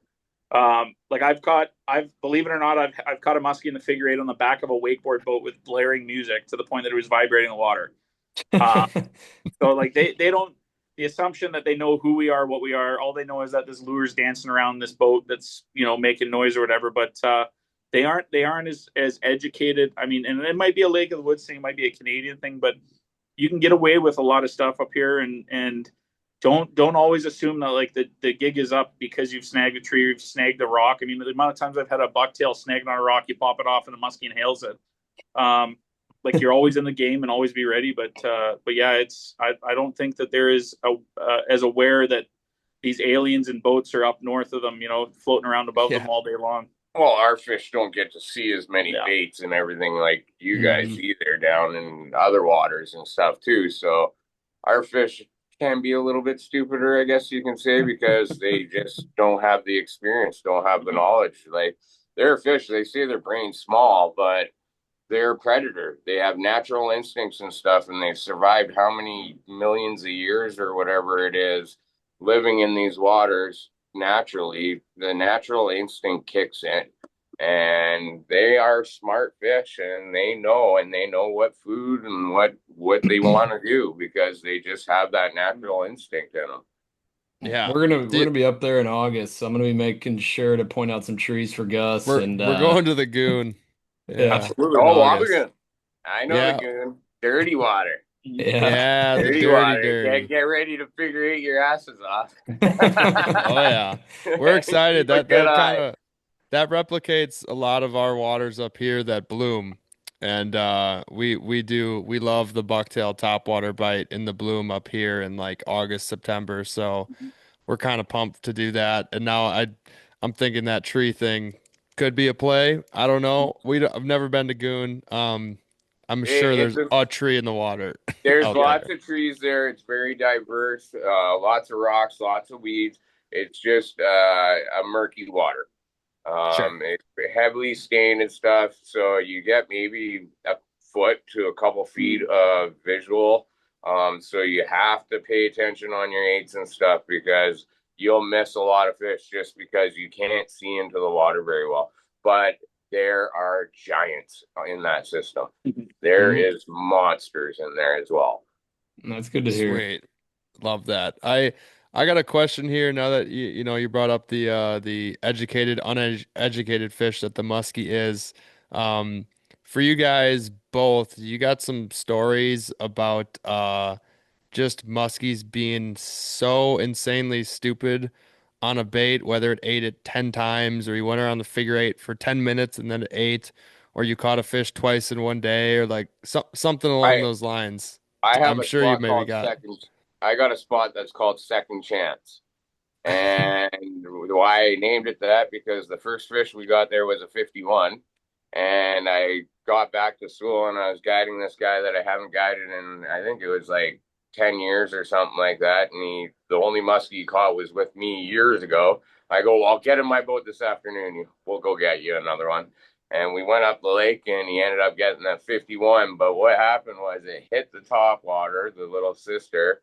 Like believe it or not, I've caught a muskie in the figure eight on the back of a wakeboard boat with blaring music to the point that it was vibrating the water. So like they don't, the assumption that they know who we are, what we are, all they know is that this lure's dancing around this boat that's, making noise or whatever, but they aren't as educated. I mean, and it might be a Lake of the Woods thing, it might be a Canadian thing, but you can get away with a lot of stuff up here, and don't always assume that like the gig is up because you've snagged a tree or you've snagged a rock. I mean, the amount of times I've had a bucktail snagged on a rock, you pop it off and the muskie inhales it. Like you're always in the game and always be ready. But yeah, I don't think that there is as aware that these aliens in boats are up north of them, floating around above them all day long. Well, our fish don't get to see as many baits and everything like you guys either down in other waters and stuff too. So our fish can be a little bit stupider, I guess you can say, because they just don't have the experience, don't have the knowledge. Like they're fish, they say their brain's small, but they're a predator. They have natural instincts and stuff, and they've survived how many millions of years or whatever it is living in these waters naturally. The natural instinct kicks in, and they are smart fish, and they know what food and what they want to do because they just have that natural instinct in them. Yeah, we're gonna be up there in August, so I'm gonna be making sure to point out some trees for Gus. We're going to the Goon. Yeah. Absolutely. Oh, Lagoon. I know Yeah. Lagoon. Dirty water. Yeah, the Dirty water. Get ready to figure eight your asses off. Oh yeah, we're excited. Keep a That good kind eye. of that replicates a lot of our waters up here that bloom, and we love the bucktail topwater bite in the bloom up here in like August, September. So we're kind of pumped to do that. And now I'm thinking that tree thing could be a play. I don't know. I've never been to Goon. I'm sure there's a tree in the water. There's out lots there. of trees there. It's very diverse. Lots of rocks, lots of weeds. It's just a murky water. Sure. It's heavily stained and stuff. So you get maybe a foot to a couple feet of visual. So you have to pay attention on your eights and stuff because you'll miss a lot of fish just because you can't see into the water very well. But there are giants in that system. There is monsters in there as well. That's good to hear. Sweet. Love that. I got a question here now that you brought up the educated, uneducated fish that the muskie is. For you guys both, you got some stories about just muskies being so insanely stupid on a bait, whether it ate it 10 times or you went around the figure eight for 10 minutes and then it ate, or you caught a fish twice in one day, or like something along those lines. I have I'm a sure you spot maybe called got. I got a spot that's called Second Chance. And why I named it that, because the first fish we got there was a 51. And I got back to school and I was guiding this guy that I haven't guided in, I think it was like 10 years or something like that. And the only muskie he caught was with me years ago. I go, well, I'll get in my boat this afternoon. We'll go get you another one. And we went up the lake and he ended up getting that 51. But what happened was it hit the top water, the little sister.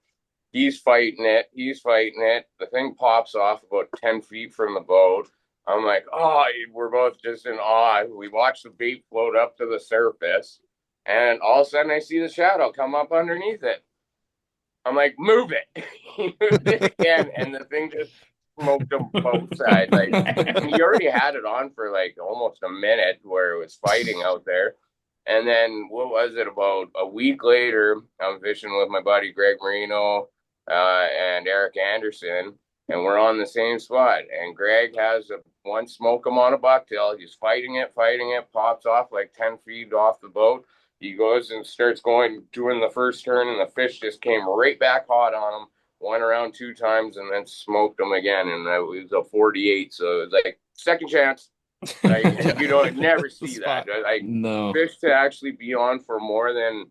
He's fighting it. The thing pops off about 10 feet from the boat. I'm like, oh, we're both just in awe. We watch the bait float up to the surface. And all of a sudden I see the shadow come up underneath it. I'm like, move it. He moved it again. And the thing just smoked him both sides. Like, he already had it on for like almost a minute where it was fighting out there. And then what was it, about a week later, I'm fishing with my buddy Greg Marino and Eric Anderson, and we're on the same spot. And Greg has one smoke him on a bucktail. He's fighting it, pops off like 10 feet off the boat. He goes and starts doing the first turn, and the fish just came right back hot on him. Went around 2 times and then smoked him again, and it was a 48. So it was like second chance. Like, you don't never see that. Like, No. fish to actually be on for more than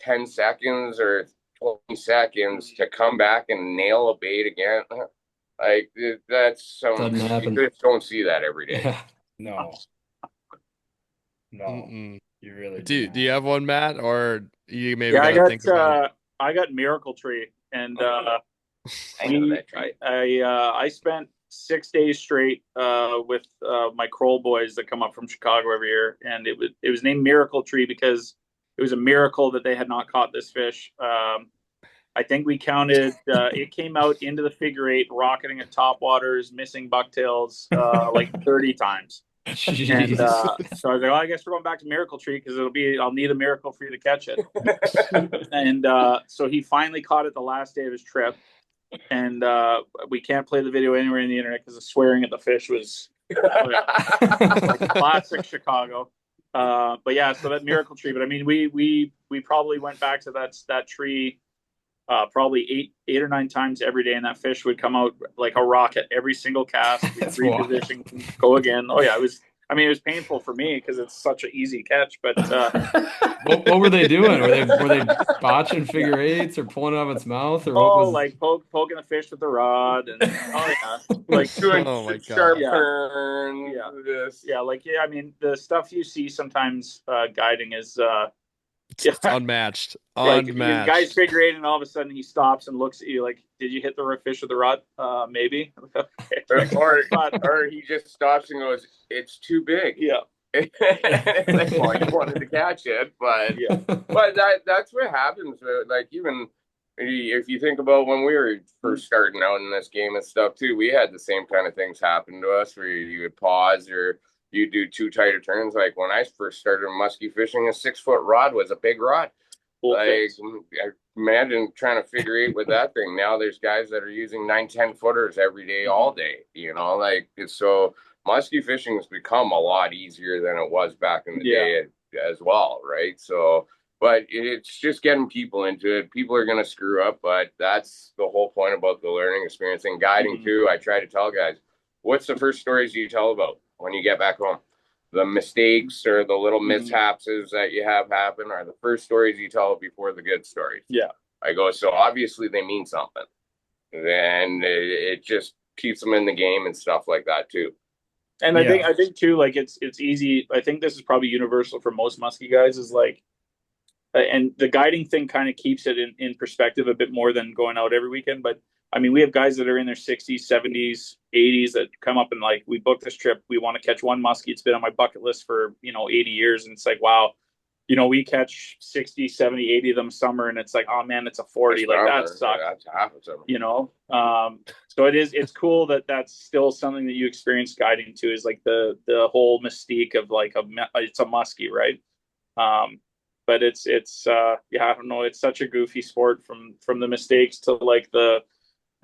10 seconds or 20 seconds to come back and nail a bait again. Like, that's Doesn't happen. you just don't see that every day. Yeah. No. Mm-mm. You really Do not. you have one, Matt, or you maybe Yeah, gotta think about it? I got Miracle Tree, and I know that tree. I spent 6 days straight with my Kroll boys that come up from Chicago every year, and it was named Miracle Tree because it was a miracle that they had not caught this fish. I think we counted. It came out into the figure eight, rocketing at top waters, missing bucktails like 30 times. Jeez. And so I was like, oh, I guess we're going back to Miracle Tree because I'll need a miracle for you to catch it. And so he finally caught it the last day of his trip. And we can't play the video anywhere in the internet because the swearing at the fish was like classic Chicago. But yeah, so that Miracle Tree. But I mean, we probably went back to that tree probably eight or nine times every day, and that fish would come out like a rocket every single cast. We'd That's wild. reposition, go again. Oh yeah, it was. I mean, it was painful for me because it's such an easy catch. But What were they doing? Were they botching figure eights or pulling it out of its mouth, or what was? like poking the fish with the rod, and oh yeah, like doing Oh my sharp God. Yeah. turns. Yeah. This. yeah, like yeah. I mean, the stuff you see sometimes guiding is It's unmatched. like your guy's Unmatched. figure eight, and all of a sudden he stops and looks at you like, "Did you hit the fish with the rod? Maybe." Or he just stops and goes, "It's too big." Yeah, It's like, well, you wanted to catch it, but yeah, but that's what happens. Like even if you think about when we were first starting out in this game and stuff too, we had the same kind of things happen to us where you would pause or you do too tight of turns. Like when I first started muskie fishing, a 6 foot rod was a big rod. Like imagine trying to figure eight with that thing. Now there's guys that are using 9-10 footers every day, all day. Like so musky fishing has become a lot easier than it was back in the day as well, right? So, but it's just getting people into it. People are going to screw up, but that's the whole point about the learning experience and guiding too. I try to tell guys, what's the first stories you tell about when you get back home? The mistakes or the little mishaps that you have happen are the first stories you tell before the good stories. yeah. I go, so obviously they mean something. Then it just keeps them in the game and stuff like that too. And I think too, like it's easy. I think this is probably universal for most muskie guys. Is like, and the guiding thing kind of keeps it in perspective a bit more than going out every weekend. But I mean, we have guys that are in their 60s, 70s, 80s that come up and like, we booked this trip. We want to catch one muskie. It's been on my bucket list for 80 years, and it's like, wow. We catch 60, 70, 80 of them summer, and it's like, oh man, it's a 40. Like that sucks. That's half of them. So it's cool that that's still something that you experience guiding to, is like the whole mystique of like it's a muskie, right? But it's I don't know, it's such a goofy sport from the mistakes to like the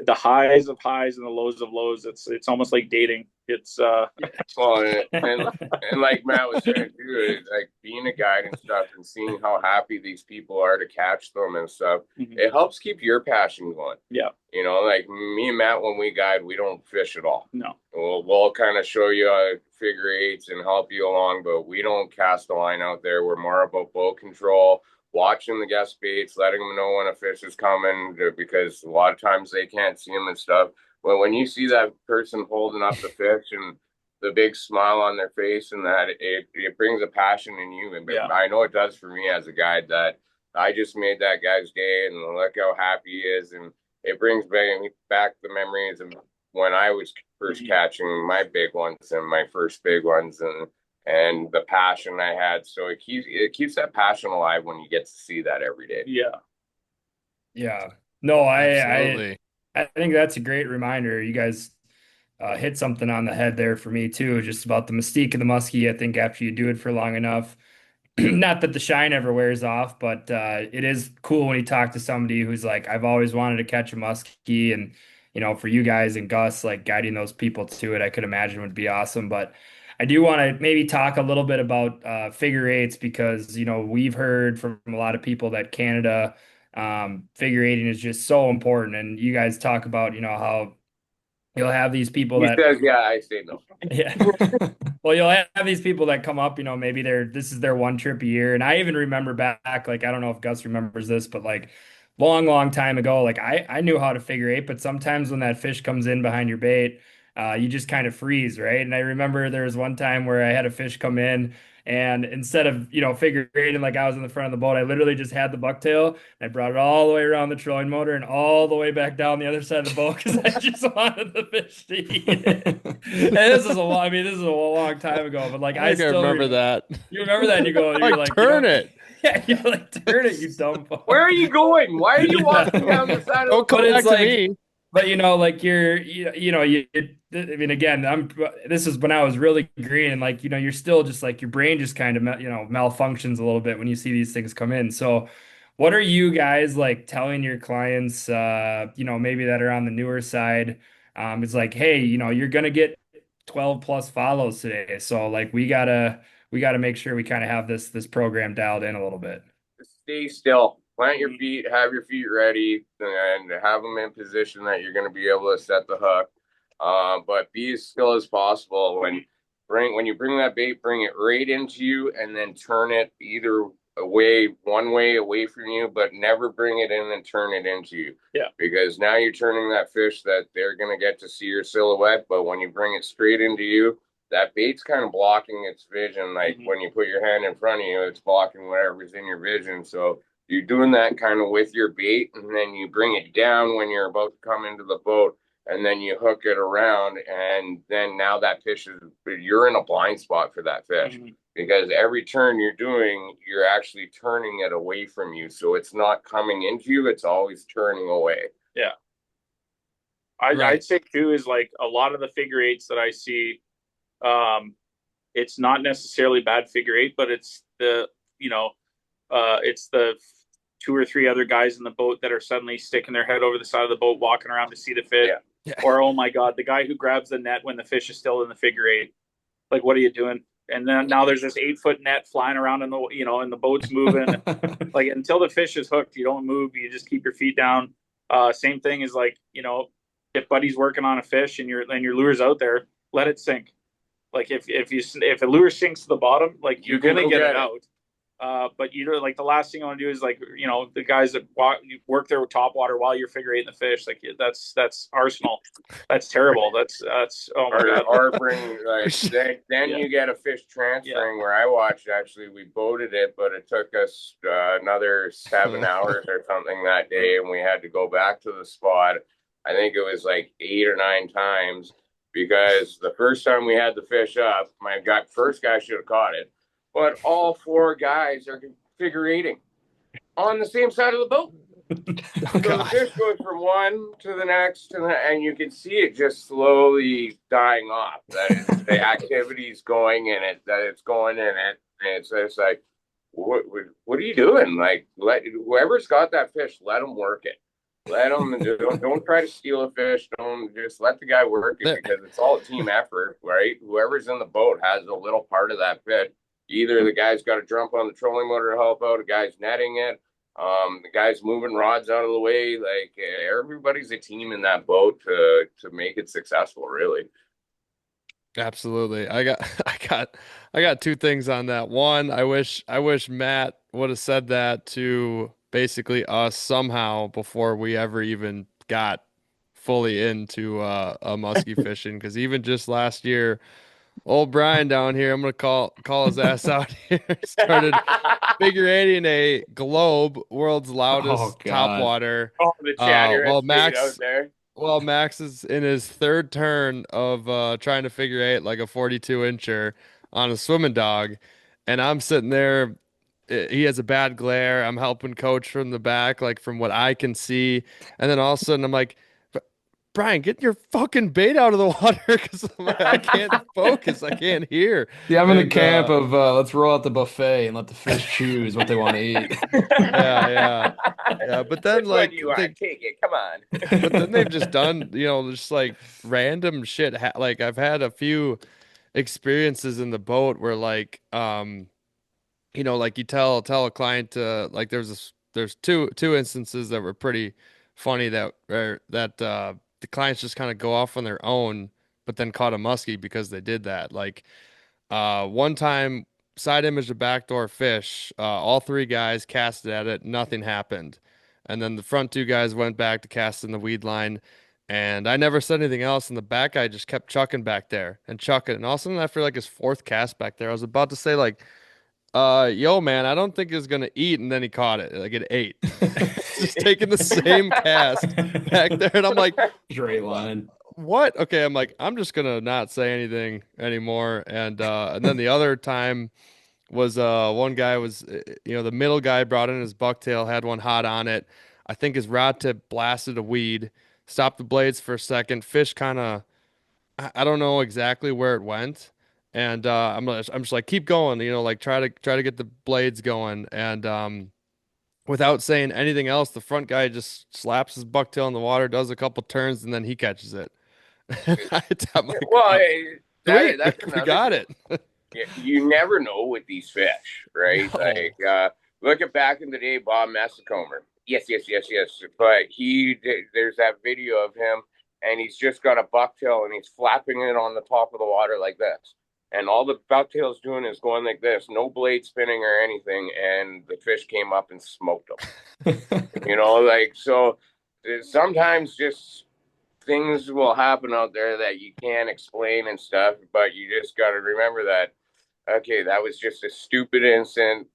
highs of highs and the lows of lows. It's almost like dating. It's well, and like Matt was saying too, like being a guide and stuff and seeing how happy these people are to catch them and stuff, it helps keep your passion going. Yeah. Like me and Matt, when we guide, we don't fish at all. No. We'll kind of show you figure eights and help you along, but we don't cast a line out there. We're more about boat control, watching the guest baits, letting them know when a fish is coming, because a lot of times they can't see them and stuff. But when you see that person holding up the fish and the big smile on their face, and that it brings a passion in you. And I know it does for me as a guide, that I just made that guy's day, and look how happy he is. And it brings back the memories of when I was first catching my big ones and my first big ones, and the passion I had. So it keeps that passion alive when you get to see that every day. Yeah. No, Absolutely. I think that's a great reminder. You guys hit something on the head there for me too, just about the mystique of the muskie. I think after you do it for long enough, not that the shine ever wears off, but it is cool when you talk to somebody who's like, I've always wanted to catch a muskie. And, for you guys and Gus, like guiding those people to it, I could imagine would be awesome. But I do want to maybe talk a little bit about figure eights, because, we've heard from a lot of people that Canada, figure eighting is just so important. And you guys talk about, how you'll have these people He that says, yeah, I say no. yeah. Well, you'll have these people that come up, maybe this is their one trip a year. And I even remember back, like, I don't know if Gus remembers this, but like long, long time ago, like I knew how to figure eight, but sometimes when that fish comes in behind your bait, you just kind of freeze, right? And I remember there was one time where I had a fish come in, and instead of, figure eighting like I was in the front of the boat, I literally just had the bucktail, and I brought it all the way around the trolling motor and all the way back down the other side of the boat, because I just wanted the fish to eat it. And this is a long time ago, but like I still remember that. You remember that? And you're like, turn it. Yeah, you're like, turn it, you dumb fuck. Where are you going? Why are you walking down the side of the Don't come But back it's to like- me. But like I mean, again, this is when I was really green, and like, you're still just like, your brain just kind of, malfunctions a little bit when you see these things come in. So what are you guys like telling your clients, maybe that are on the newer side? It's like, hey, you're going to get 12 plus follows today. So like, we gotta make sure we kind of have this program dialed in a little bit. stay still. plant your feet, have your feet ready, and have them in position that you're going to be able to set the hook. But be as still as possible. When you bring that bait, bring it right into you, and then turn it either one way away from you, but never bring it in and turn it into you. Yeah. Because now you're turning that fish that they're going to get to see your silhouette, but when you bring it straight into you, that bait's kind of blocking its vision. Like when you put your hand in front of you, it's blocking whatever's in your vision. So you're doing that kind of with your bait, and then you bring it down when you're about to come into the boat, and then you hook it around, and then now that fish you're in a blind spot for that fish. Because every turn you're doing, you're actually turning it away from you. So it's not coming into you, it's always turning away. Yeah. I'd say too is like a lot of the figure eights that I see, it's not necessarily bad figure eight, but it's it's the 2 or 3 other guys in the boat that are suddenly sticking their head over the side of the boat, walking around to see the fish. Yeah. Or, oh my God, the guy who grabs the net when the fish is still in the figure eight. Like, what are you doing? And then now there's this 8-foot net flying around in the boat's moving. Like, until the fish is hooked, you don't move. You just keep your feet down. Same thing is like, if buddy's working on a fish and your lure's out there, let it sink. Like if a lure sinks to the bottom, like you're gonna get it out. But like the last thing I want to do is like the guys that work there with top water while you're figure eighting the fish. Like that's arsenal. That's terrible. That's oh my God. Or bring then you get a fish transferring. Where I watched, actually we boated it, but it took us another 7 hours or something that day, and we had to go back to the spot. I think it was like 8 or 9 times, because the first time we had the fish up, first guy should have caught it. But all 4 guys are figure eighting on the same side of the boat. So the fish goes from one to the next, and you can see it just slowly dying off. That the activity's going in it, that it's going in it. And it's like, what are you doing? Like, whoever's got that fish, let them work it. Let them, don't try to steal a fish. Don't just let the guy work it, because it's all a team effort, right? Whoever's in the boat has a little part of that fish. Either the guy's got to jump on the trolling motor to help out, a guy's netting it, the guy's moving rods out of the way. Like, everybody's a team in that boat to make it successful, really. Absolutely. I got 2 things on that. One, I wish Matt would have said that to basically us somehow before we ever even got fully into a muskie fishing, because even just last year, old Brian down here, I'm gonna call his ass out here, started figure eighting a globe, world's loudest topwater. Oh, the chatter Max out there. Well, Max is in his 3rd turn of trying to figure eight like a 42-incher on a swimming dog, and I'm sitting there. He has a bad glare. I'm helping coach from the back, like from what I can see, and then all of a sudden I'm like, Brian, get your fucking bait out of the water, because I can't focus. I can't hear. Yeah, I'm in the camp of let's roll out the buffet and let the fish choose what they want to eat. Yeah. But then like, take it. Come on. But then they've just done, just like random shit. Like I've had a few experiences in the boat where like, like you tell a client like there's 2 instances that were pretty funny that the clients just kind of go off on their own, but then caught a muskie because they did that. Like one time, side image a backdoor fish, all 3 guys casted at it, nothing happened. And then the front 2 guys went back to cast in the weed line, and I never said anything else, and the back guy just kept chucking back there and chucking. And all of a sudden, after like his 4th cast back there, I was about to say like, yo man, I don't think it's gonna eat, and then he caught it. Like it ate. Just taking the same cast back there, and I'm like, straight line. What? Okay, I'm like, I'm just gonna not say anything anymore. And then the other time was one guy was the middle guy brought in his bucktail, had one hot on it. I think his rod tip blasted a weed, stopped the blades for a second. Fish kind of, I don't know exactly where it went. And I'm just like, keep going, like try to get the blades going. And without saying anything else, the front guy just slaps his bucktail in the water, does a couple turns, and then he catches it. I'm like, that's we got it. You never know with these fish, right? No. Like look at back in the day, Bob Messacomer. Yes. But there's that video of him, and he's just got a bucktail, and he's flapping it on the top of the water like this. And all the bucktail's doing is going like this, no blade spinning or anything, and the fish came up and smoked him. Like, so sometimes just things will happen out there that you can't explain and stuff, but you just got to remember that, okay, that was just a stupid incident,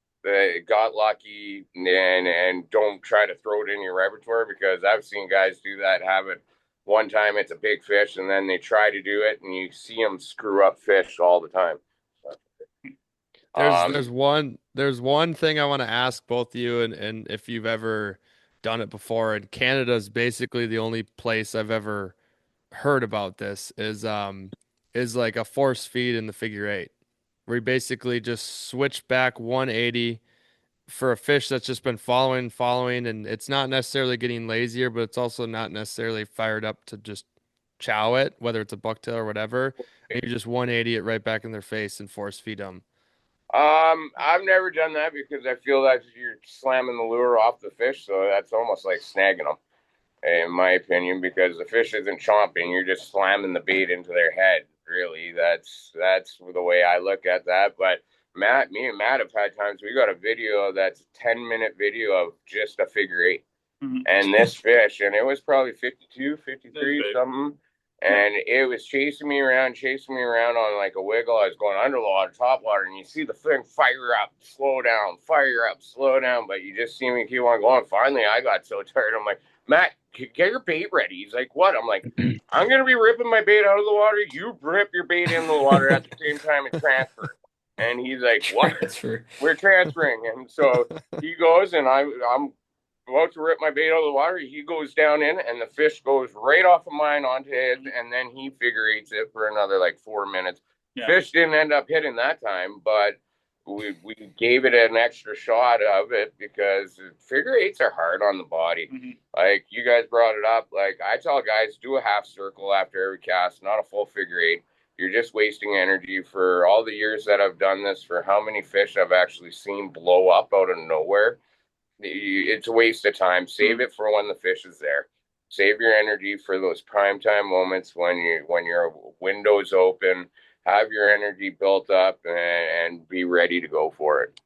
got lucky, and don't try to throw it in your repertoire, because I've seen guys do that, have it one time, it's a big fish, and then they try to do it, and you see them screw up fish all the time. There's one thing I want to ask both of you, and if you've ever done it before. And Canada's basically the only place I've ever heard about this is like a force feed in the figure eight, where you basically just switch back 180 for a fish that's just been following, and it's not necessarily getting lazier, but it's also not necessarily fired up to just chow it, whether it's a bucktail or whatever. And you just 180 it right back in their face and force feed them. I've never done that, because I feel that you're slamming the lure off the fish, so that's almost like snagging them, in my opinion, because the fish isn't chomping, you're just slamming the bait into their head. Really, that's the way I look at that. But me and Matt have had times we got a video that's a 10-minute video of just a figure eight, and this fish, and it was probably 52, 53, something. And it was chasing me around on like a wiggle. I was going underwater, top water, and you see the thing fire up, slow down, fire up, slow down. But you just see me keep on going. Finally, I got so tired. I'm like, Matt, get your bait ready. He's like, what? I'm like, I'm going to be ripping my bait out of the water. You rip your bait in the water at the same time and transfer. And he's like, what? We're transferring. And so he goes, and I'm about to rip my bait out of the water. He goes down in, and the fish goes right off of mine onto his, and then he figure eights it for another like 4 minutes. Yeah. Fish didn't end up hitting that time, but we gave it an extra shot of it, because figure eights are hard on the body. Like you guys brought it up. Like I tell guys, do a half circle after every cast, not a full figure eight. You're just wasting energy. For all the years that I've done this, for how many fish I've actually seen blow up out of nowhere, it's a waste of time. Save it for when the fish is there. Save your energy for those prime time moments when your window's open. Have your energy built up and be ready to go for it.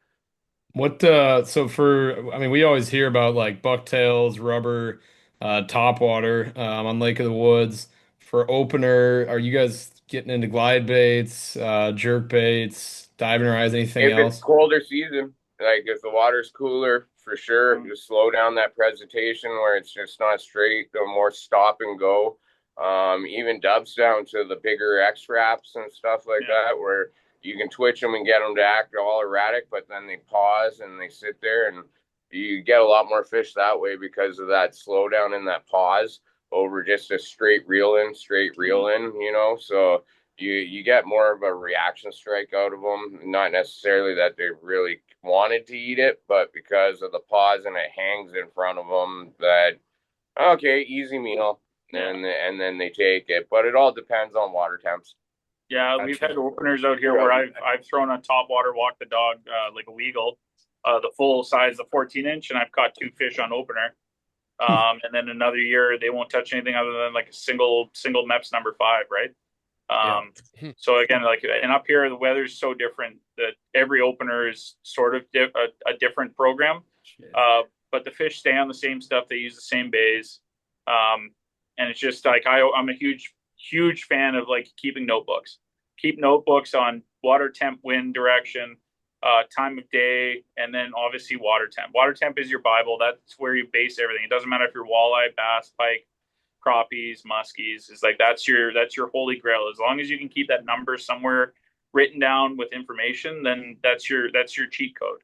We always hear about like bucktails, rubber, topwater on Lake of the Woods. For opener, are you guys getting into glide baits, jerk baits, diving eyes, anything else? If it's colder season, like if the water's cooler, for sure, just slow down that presentation where it's just not straight, the more stop and go. Even dubs down to the bigger X wraps and stuff like that, where you can twitch them and get them to act all erratic, but then they pause and they sit there, and you get a lot more fish that way because of that slowdown in that pause over just a straight reel in, so you get more of a reaction strike out of them, not necessarily that they really wanted to eat it, but because of the pause and it hangs in front of them, that okay, easy meal, and then they take it. But it all depends on water temps. Yeah, we've had openers out here where I've thrown a top water walk the dog, like a Weagle, the full size, the 14-inch, and I've caught 2 fish on opener. And then another year they won't touch anything other than like a single MEPS number 5, right? So again, like, and up here the weather's so different that every opener is sort of a different program. But the fish stay on the same stuff, they use the same bays, and it's just like I'm a huge fan of like keeping notebooks. Keep notebooks on water temp, wind direction, time of day, and then obviously water temp. Water temp is your Bible. That's where you base everything. It doesn't matter if you're walleye, bass, pike, crappies, muskies. It's like that's your holy grail. As long as you can keep that number somewhere written down with information, then that's your cheat code.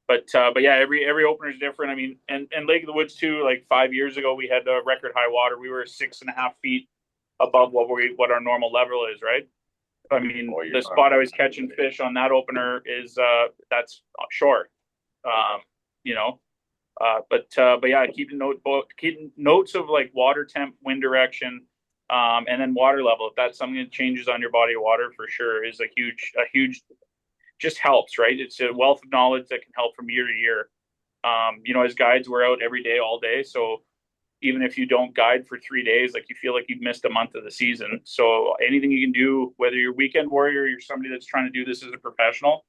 But yeah, every opener is different. I mean, and Lake of the Woods too. Like 5 years ago, we had a record high water. We were 6.5 feet above what our normal level is, right? I mean, the spot I was catching fish on that opener is that's shore, But yeah, keeping notes of like water temp, wind direction, and then water level. If that's something that changes on your body of water, for sure, is a huge just helps, right? It's a wealth of knowledge that can help from year to year. As guides, we're out every day, all day. So even if you don't guide for 3 days, like you feel like you've missed a month of the season. So anything you can do, whether you're a weekend warrior, you're somebody that's trying to do this as a professional,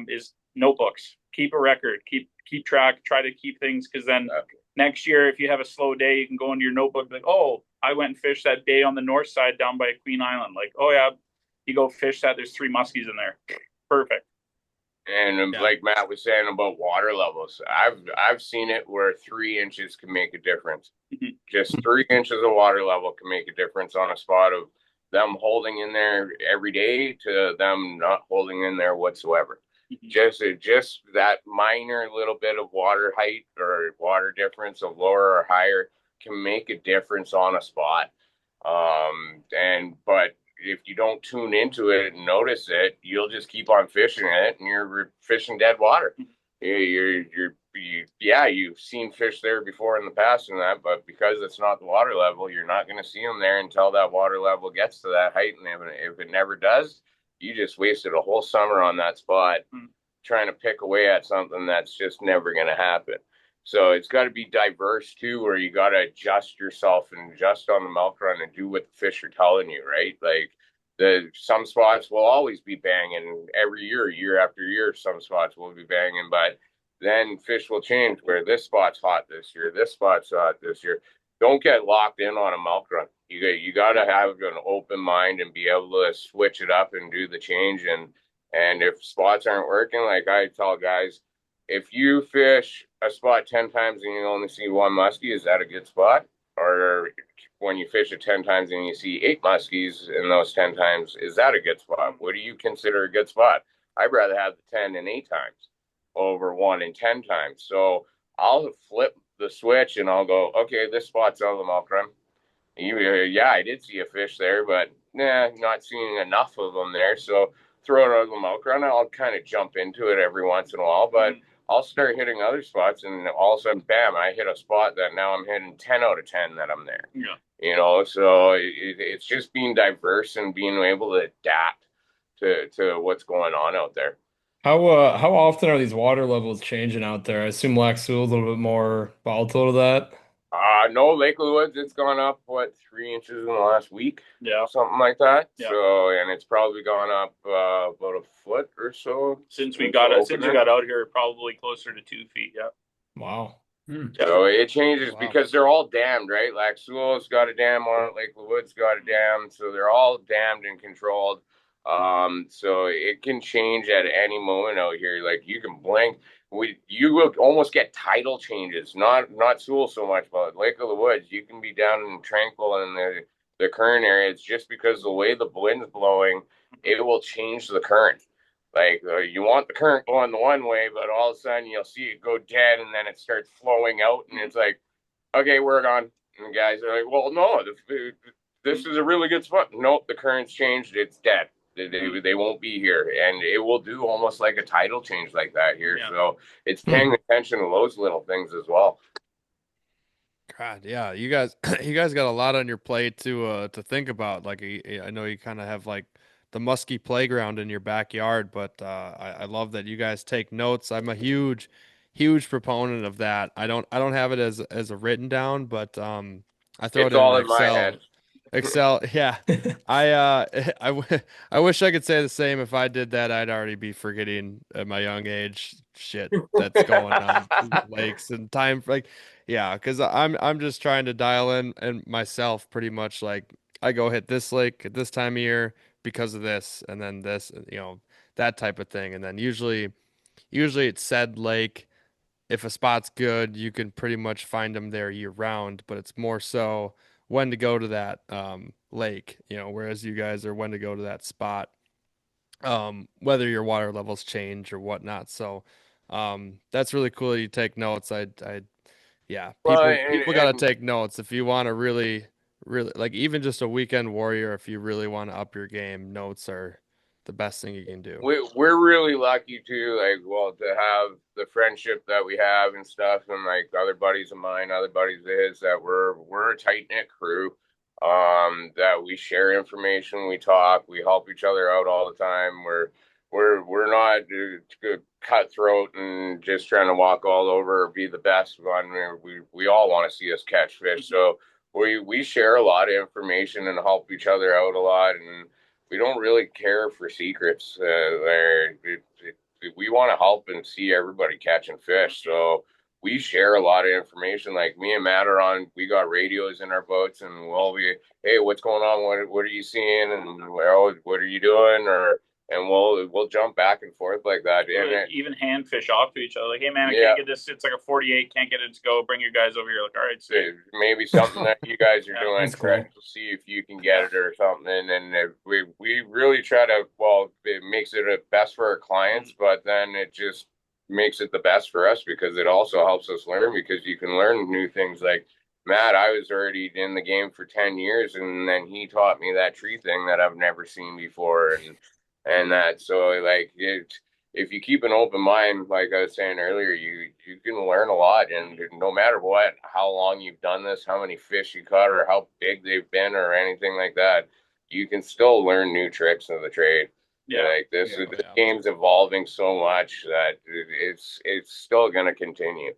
is notebooks. Keep a record, keep track, try to keep things, because then next year, if you have a slow day, you can go into your notebook like, oh, I went and fished that day on the north side down by Queen Island. Like, oh yeah, you go fish that. There's 3 muskies in there. Perfect. And like Matt was saying about water levels, I've seen it where 3 inches can make a difference. Just 3 inches of water level can make a difference on a spot of them holding in there every day to them not holding in there whatsoever. Just that minor little bit of water height or water difference of lower or higher can make a difference on a spot. But if you don't tune into it and notice it, you'll just keep on fishing it, and you're fishing dead water. You've seen fish there before in the past and that, but because it's not the water level, you're not going to see them there until that water level gets to that height. And if it never does, you just wasted a whole summer on that spot trying to pick away at something that's just never going to happen. So it's got to be diverse too, where you got to adjust yourself and adjust on the milk run and do what the fish are telling you, right? Like some spots will always be banging every year after year. Some spots will be banging, but then fish will change where this spot's hot this year, this spot's hot this year. Don't get locked in on a milk run. You got to have an open mind and be able to switch it up and do the change. And if spots aren't working, like I tell guys, if you fish a spot 10 times and you only see 1 muskie, is that a good spot? Or when you fish it 10 times and you see 8 muskies in those 10 times, is that a good spot? What do you consider a good spot? I'd rather have the 10 and 8 times over 1 and 10 times. So I'll flip the switch and I'll go, okay, this spot's out of the milk run. Yeah, I did see a fish there, but not seeing enough of them there. So throw it out of the milk run. I'll kind of jump into it every once in a while, but I'll start hitting other spots, and all of a sudden, bam, I hit a spot that now I'm hitting 10 out of 10 that I'm there. Yeah. So it's just being diverse and being able to adapt to what's going on out there. How often are these water levels changing out there? I assume Lac Seul is a little bit more volatile to that. No, Lake of the Woods, it's gone up 3 inches in the last week, something like that. Yeah. So, and it's probably gone up about a foot or so since we got out here, probably closer to 2 feet. Yeah. Wow. So it changes because they're all dammed, right? Lac Seul's got a dam on it, Lake of the Woods got a dam, so they're all dammed and controlled. So it can change at any moment out here. Like you can blink. You will almost get tidal changes, not Seul so much, but Lake of the Woods, you can be down in Tranquil in the current area. It's just because the way the wind's blowing, it will change the current. Like you want the current going the one way, but all of a sudden you'll see it go dead, and then it starts flowing out, and it's like, okay, we're gone. And the guys are like, well, no, this is a really good spot. Nope, the current's changed. It's dead. They won't be here, and it will do almost like a tidal change like that here. Yeah. So it's paying attention to those little things as well. God, yeah, you guys got a lot on your plate to think about. Like I know you kind of have like the musky playground in your backyard, but I love that you guys take notes. I'm a huge proponent of that. I don't have it as a written down, but I throw it in Excel. My head. Excel, yeah. I wish I could say the same. If I did that, I'd already be forgetting at my young age shit that's going on lakes and time. Like, yeah, because I'm just trying to dial in and myself pretty much like I go hit this lake at this time of year because of this, and then this, that type of thing, and then usually it's said lake. If a spot's good, you can pretty much find them there year round, but it's more so when to go to that lake, whereas you guys are when to go to that spot, whether your water levels change or whatnot. So that's really cool that you take notes. People got to take notes if you want to really like even just a weekend warrior. If you really want to up your game, notes are the best thing you can do. We're really lucky too, to have the friendship that we have and stuff, and like other buddies of mine, other buddies of his, that we're a tight knit crew. That we share information, we talk, we help each other out all the time. we're not cutthroat and just trying to walk all over or be the best one. We all want to see us catch fish, so we share a lot of information and help each other out a lot, and we don't really care for secrets. We want to help and see everybody catching fish, so we share a lot of information. Like me and Matt are on, we got radios in our boats, and hey, what's going on? What are you seeing? And what are you doing? And we'll jump back and forth like that. And even hand fish off to each other. Like, hey man, I can't get this. It's like a 48. Can't get it to go. Bring your guys over here. Like, all right, so maybe something that you guys are doing. Cool. To see if you can get it or something. And we really try to. Well, it makes it best for our clients, but then it just makes it the best for us because it also helps us learn, because you can learn new things. Like Matt, I was already in the game for 10 years, and then he taught me that tree thing that I've never seen before, and that. So like if you keep an open mind, like I was saying earlier, you can learn a lot. And no matter how long you've done this, how many fish you caught, or how big they've been, or anything like that, you can still learn new tricks of the trade. Like this game's evolving so much that it's still going to continue.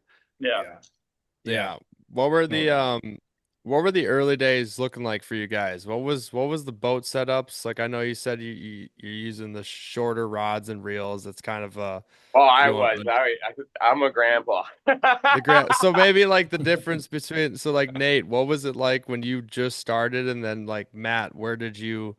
What were the early days looking like for you guys? What was the boat setups? Like, I know you said you're using the shorter rods and reels. That's kind of I'm a grandpa. So maybe like the difference between, so like Nate, what was it like when you just started, and then like Matt, where did you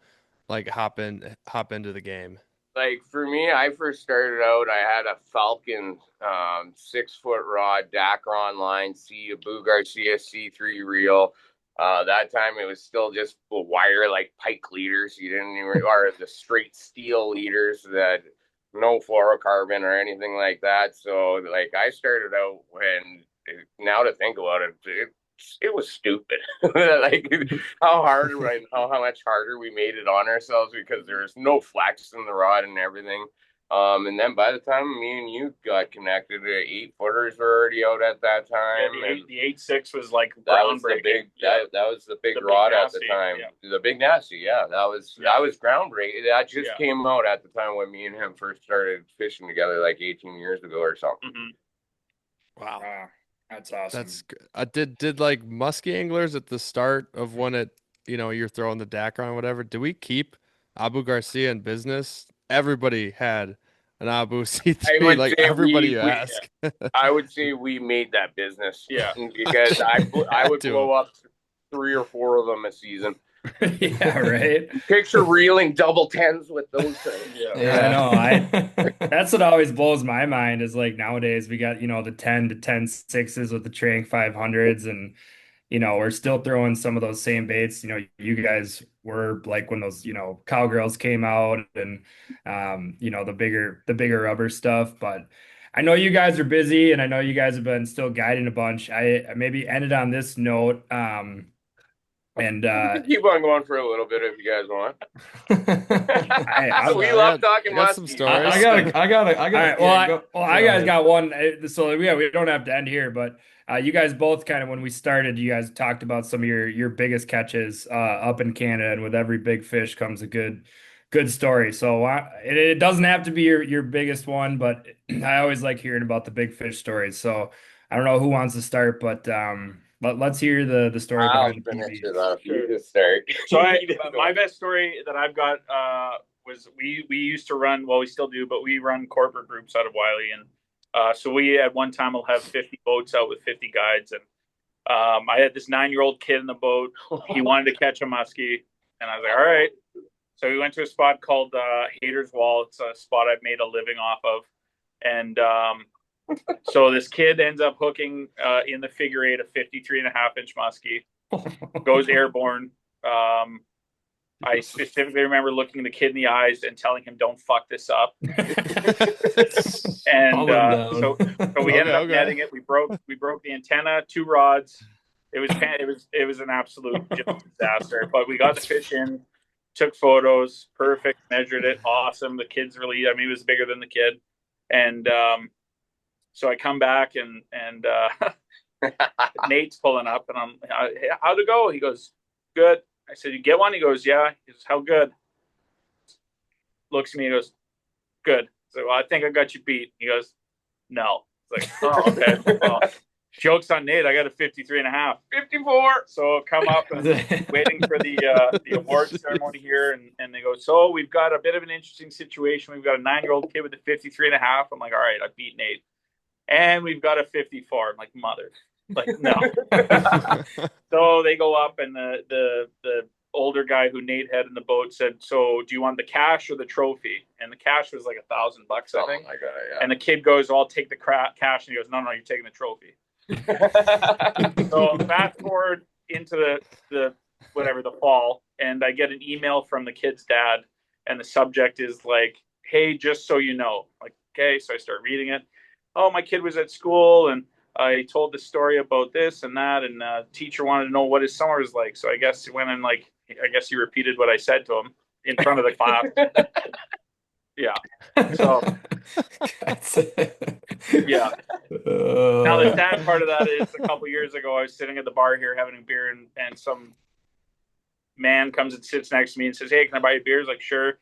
like hop into the game? Like for me, I first started out, I had a Falcon 6-foot rod, Dacron line, a Boo Garcia C3 reel. That time it was still just wire, like pike leaders. You didn't even, or the straight steel leaders, that no fluorocarbon or anything like that. So like I started out when, now to think about it was stupid. Like how much harder we made it on ourselves because there was no flex in the rod and everything. And then by the time me and you got connected, the 8-footers were already out at that time. The 8.6 was like groundbreaking. That was the big rod at the time. The Big Nasty, that was groundbreaking. That just came out at the time when me and him first started fishing together, like 18 years ago or something. Mm-hmm. Wow. That's awesome. Did like musky anglers at the start of when you're throwing the Dacron or whatever, do we keep Abu Garcia in business? Everybody had an Abu C3, like everybody you ask. I would say we made that business. Because I would blow up 3 or 4 of them a season. Yeah, right. Picture reeling double 10s with those things. I know. That's what always blows my mind is like nowadays we got, the 10 to 10.6s with the Trank 500s, and we're still throwing some of those same baits. You guys were like when those, Cowgirls came out, and the bigger rubber stuff. But I know you guys are busy, and I know you guys have been still guiding a bunch. I maybe ended on this note. And keep on going for a little bit if you guys want. We love talking got some stories. I got. All right, I guys got one. So we don't have to end here, but you guys both kind of, when we started, you guys talked about some of your biggest catches up in Canada, and with every big fish comes a good story. So it doesn't have to be your biggest one, but I always like hearing about the big fish stories. So I don't know who wants to start, but let's hear the story behind the finish it off. You just start. So my best story that I've got was we used to run, well, we still do, but we run corporate groups out of Wiley, and so we at one time will have 50 boats out with 50 guides, and I had this 9-year-old kid in the boat. He wanted to catch a muskie, and I was like, all right. So we went to a spot called Hater's Wall. It's a spot I've made a living off of, and so this kid ends up hooking in the figure 8 a 53.5-inch muskie, goes airborne. I specifically remember looking the kid in the eyes and telling him, "Don't fuck this up." And so we ended up netting it. We broke the antenna, 2 rods. It was an absolute disaster. But we got the fish in, took photos, perfect, measured it, awesome. The kid's really, he was bigger than the kid, and so I come back and Nate's pulling up, and I'm, how'd it go? He goes, good. I said, you get one? He goes, yeah. He goes, how good? Looks at me and goes, good. So well, I think I got you beat. He goes, no. It's like, oh, okay. Well, joke's on Nate. I got a 53.5. 54. So come up and waiting for the award ceremony here. And they go, so we've got a bit of an interesting situation. We've got a 9-year-old kid with a 53.5. I'm like, all right, I beat Nate. And we've got a 54. I'm like, mother. Like, no. So they go up, and the older guy who Nate had in the boat said, so do you want the cash or the trophy? And the cash was like $1,000, I think. I got it, yeah. And the kid goes, I'll take the cash. And he goes, no, you're taking the trophy. So fast forward into the fall, and I get an email from the kid's dad, and the subject is like, hey, just so you know. Like, okay, so I start reading it. Oh, my kid was at school, and I told the story about this and that, and teacher wanted to know what his summer was like. So I guess he went and he repeated what I said to him in front of the class. Yeah. So yeah. Now the sad part of that is, a couple years ago, I was sitting at the bar here having a beer, and some man comes and sits next to me and says, hey, can I buy you beers? Like, sure.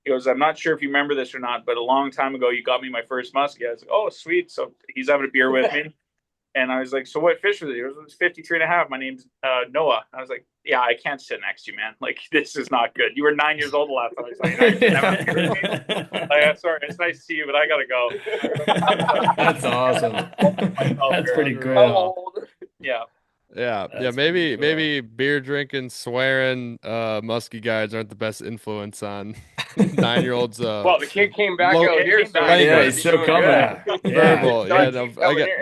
He goes, I'm not sure if you remember this or not, but a long time ago, you got me my first muskie. I was like, oh, sweet. So he's having a beer with me. And I was like, so what fish was it? He goes, it's 53.5. My name's Noah. I was like, yeah, I can't sit next to you, man. Like, this is not good. You were 9 years old the last time I saw you. Like, sorry, it's nice to see you, but I got to go. That's awesome. That's pretty cool. Yeah. Yeah, maybe beer drinking, swearing, muskie guys aren't the best influence on 9-year-olds. Well, the kid came back out here. So yeah, he's still coming. Verbal.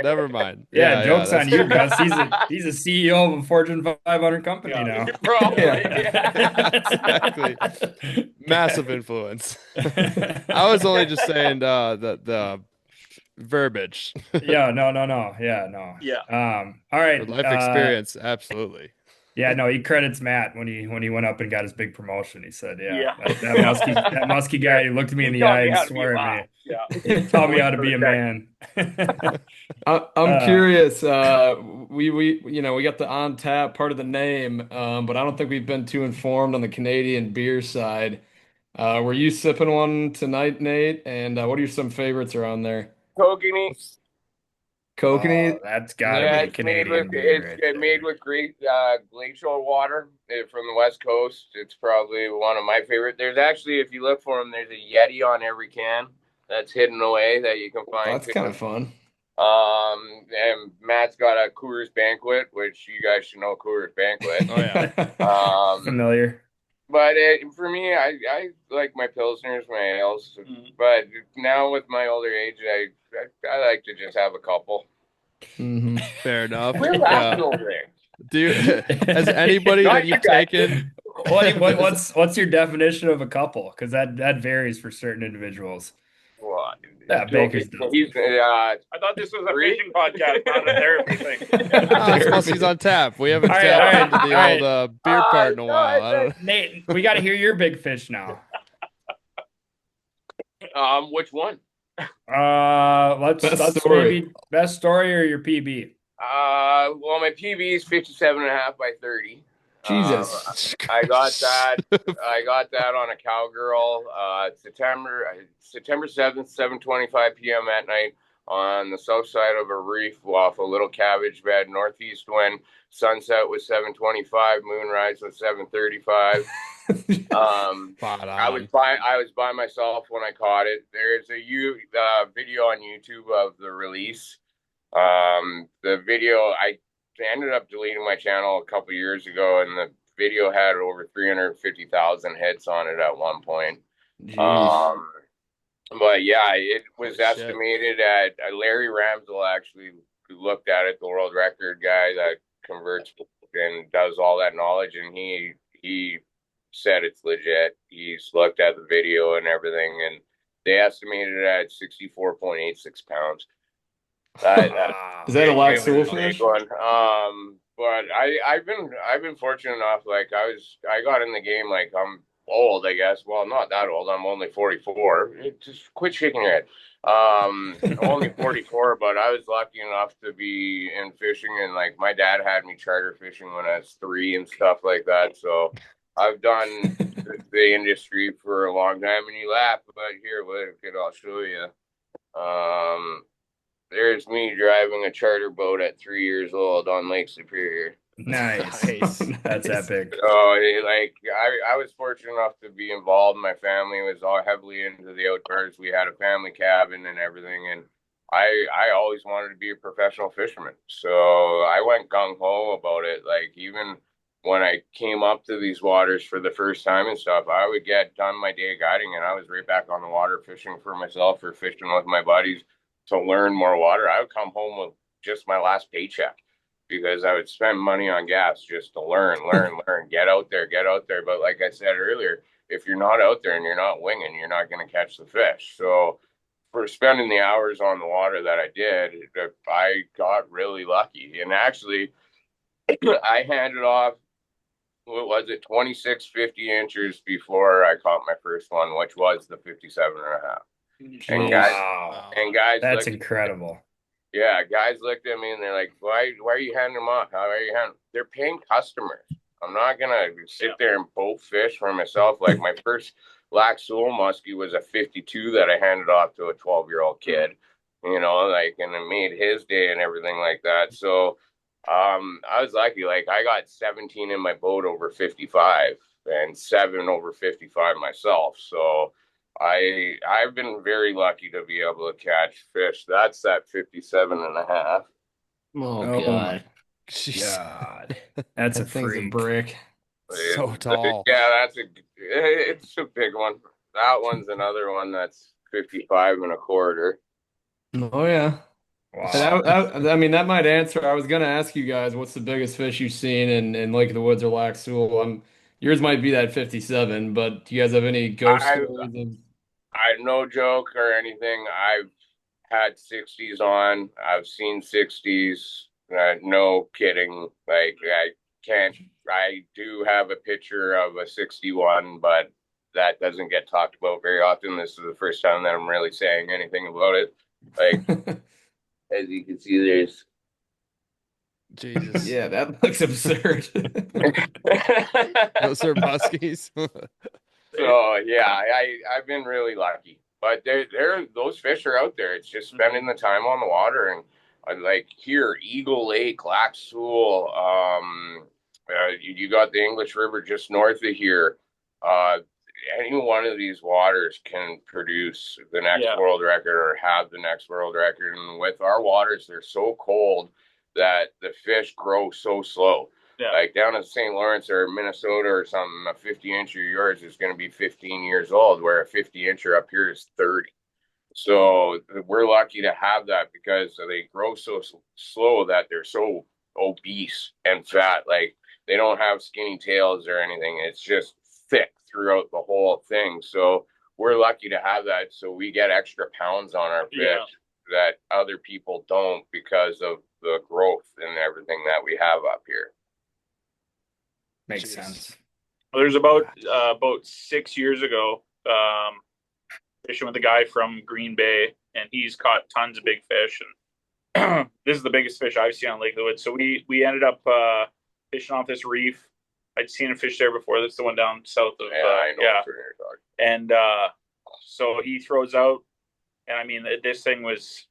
Never mind. Joke's on you, Gus. He's a CEO of a Fortune 500 company now. Probably. Exactly. Massive influence. I was only just saying the verbiage. No. All right. Life experience, absolutely. Yeah, no, he credits Matt when he went up and got his big promotion. He said, that muskie guy, he looked me in the eye and swore at me. He taught me how to be a man. I'm curious. We got the on tap part of the name, but I don't think we've been too informed on the Canadian beer side. Were you sipping one tonight, Nate? And what are some favorites around there? Kokanee. Kokanee? That's gotta be a Canadian beer. It's made with great glacial water from the West Coast. It's probably one of my favorite. There's actually, if you look for them, there's a Yeti on every can that's hidden away that you can find. That's kind of fun. And Matt's got a Coors Banquet, which you guys should know Coors Banquet. Oh yeah. Familiar. But for me, I like my Pilsners, my ales. Mm-hmm. But now with my older age, I like to just have a couple. Mm-hmm. Fair enough. We're laughing over there. Has anybody that you've taken? What's your definition of a couple? Because that varies for certain individuals. Well, yeah, Baker's I thought this was a fishing podcast, not a therapy thing. It's Muskie's on tap. We haven't tapped into the old beer part in a while. Nate, we got to hear your big fish now. Which one? Let's maybe best story or your PB. Well, my PB is 57.5 by 30. Jesus. I got that on a Cowgirl, September 7th, 7:25 p.m. at night on the south side of a reef off a little cabbage bed, northeast wind. Sunset was 7:25, moonrise was 7:35. I was by myself when I caught it. There's a video on YouTube of the release. The video, I ended up deleting my channel a couple years ago, and the video had over 350,000 hits on it at one point. But yeah, it was estimated at Larry Ramsell actually looked at it, the world record guy that converts and does all that knowledge, and he said it's legit. He's looked at the video and everything, and they estimated it at 64.86 pounds. Is that a Lac Seul fish? But I've been fortunate enough. Like I got in the game like I'm old, I guess. Well, not that old. I'm only 44. Just quit shaking your head. Only 44, but I was lucky enough to be in fishing, and like my dad had me charter fishing when I was 3 and stuff like that. So I've done the industry for a long time, and you laugh, but here, look, I'll show you. There's me driving a charter boat at 3 years old on Lake Superior. Nice. That's Nice. epic. I was fortunate enough to be involved. My family was all heavily into the outdoors. We had a family cabin and everything, and I always wanted to be a professional fisherman. So I went gung ho about it. Like, even when I came up to these waters for the first time and stuff, I would get done my day guiding, and I was right back on the water fishing for myself or fishing with my buddies to learn more water. I would come home with just my last paycheck because I would spend money on gas just to learn, get out there. But like I said earlier, if you're not out there and you're not winging, you're not going to catch the fish. So for spending the hours on the water that I did, I got really lucky. And actually, I handed off, what was it, 26 50 inches before I caught my first one, which was the 57 and a half. And guys, That's incredible. Yeah, guys looked at me and they're like, why are you handing them off? How are you handing? They're paying customers. I'm not going to sit there and boat fish for myself. Like, my first Lac Seul muskie was a 52 that I handed off to a 12-year-old kid, and it made his day and everything like that. So I was lucky. Like, I got 17 in my boat over 55 and 7 over 55 myself. So I've been very lucky to be able to catch fish. That's that 57 and a half. Oh, God. God. That's That a thing's a freak. brick. So tall. Yeah, it's a big one. That one's another one that's 55 and a quarter. Oh, yeah. Wow. I mean, that might answer. I was going to ask you guys, what's the biggest fish you've seen in Lake of the Woods or Lac Seul? Yours might be that 57, but do you guys have any ghost stories? No joke or anything. I've had 60s on. I've seen 60s. No kidding. Like, I do have a picture of a 61, but that doesn't get talked about very often. This is the first time that I'm really saying anything about it. Like, as you can see, there's. Jesus. Yeah, that looks absurd. Those are muskies. So yeah, I've been really lucky, but those fish are out there. It's just spending the time on the water, and like here, Eagle Lake, Lac Seul, you got the English River just north of here. Any one of these waters can produce the next world record or have the next world record. And with our waters, they're so cold that the fish grow so slow. Yeah. Like down in St. Lawrence or Minnesota or something, a 50-incher of yours is going to be 15 years old, where a 50-incher up here is 30. So we're lucky to have that because they grow so slow that they're so obese and fat. Like, they don't have skinny tails or anything. It's just thick throughout the whole thing. So we're lucky to have that. So we get extra pounds on our fish that other people don't because of the growth and everything that we have up here. Makes sense. Well, there's about 6 years ago, fishing with a guy from Green Bay, and he's caught tons of big fish. And this is the biggest fish I've seen on Lake of the Woods. So we ended up fishing off this reef. I'd seen a fish there before. That's the one down south of. I know. Yeah. And so he throws out, and I mean, this thing was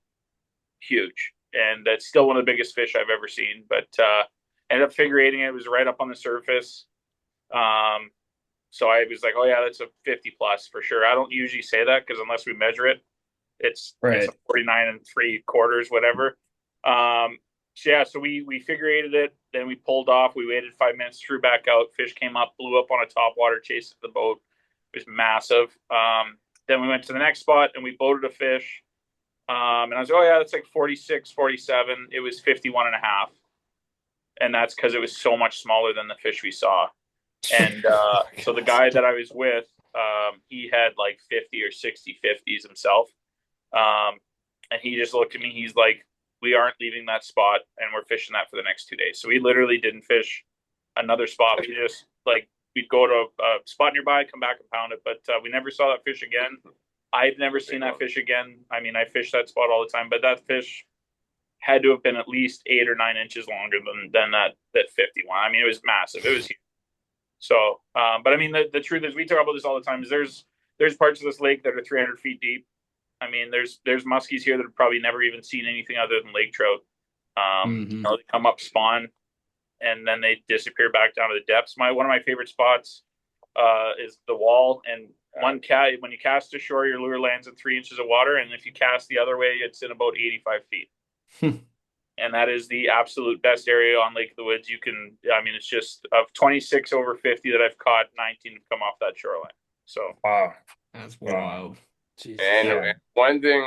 huge, and that's still one of the biggest fish I've ever seen. But ended up figure eighting it. It was right up on the surface. So I was like, oh yeah, that's a 50 plus for sure. I don't usually say that because unless we measure it, it's a 49 3/4, whatever. So yeah, so we figure eighted it, then we pulled off, we waited 5 minutes, threw back out, fish came up, blew up on a topwater, chased the boat. It was massive. Then we went to the next spot and we boated a fish. And I was like, oh yeah, that's like 46, 47. It was 51 and a half. And that's because it was so much smaller than the fish we saw. And so the guy that I was with, he had like 50 or 60 50s himself. And he just looked at me. He's like, we aren't leaving that spot, and we're fishing that for the next 2 days. So we literally didn't fish another spot. We just we'd go to a spot nearby, come back and pound it. But we never saw that fish again. I've never seen that fish again. I mean, I fish that spot all the time, but that fish had to have been at least 8 or 9 inches longer than that 51. I mean, it was massive. It was huge. So, but I mean, the truth is, we talk about this all the time. Is there's parts of this lake that are 300 feet deep. I mean, there's muskies here that have probably never even seen anything other than lake trout. You know, they come up, spawn, and then they disappear back down to the depths. One of my favorite spots is the wall, and when you cast ashore, your lure lands at 3 inches of water, and if you cast the other way, it's in about 85 feet. And that is the absolute best area on Lake of the Woods. I mean, it's just of 26 over 50 that I've caught, 19 have come off that shoreline. So Wow. That's wild. Jesus. And one thing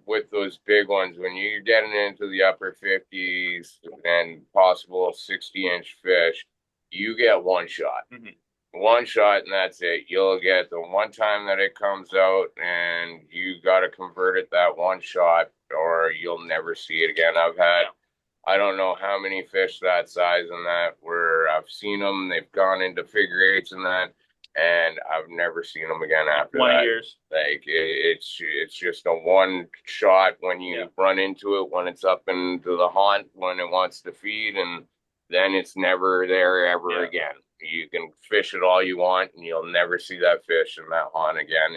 with those big ones, when you're getting into the upper 50s and possible 60-inch fish, you get one shot. One shot, and that's it. You'll get the one time that it comes out, and you got to convert it that one shot, or you'll never see it again. I've had, I don't know how many fish that size and that where I've seen them. They've gone into figure eights and that, and I've never seen them again after 20 that. years. Like it's just a one shot when you run into it, when it's up into the haunt, when it wants to feed, and then it's never there ever again. You can fish it all you want, and you'll never see that fish in that haunt again.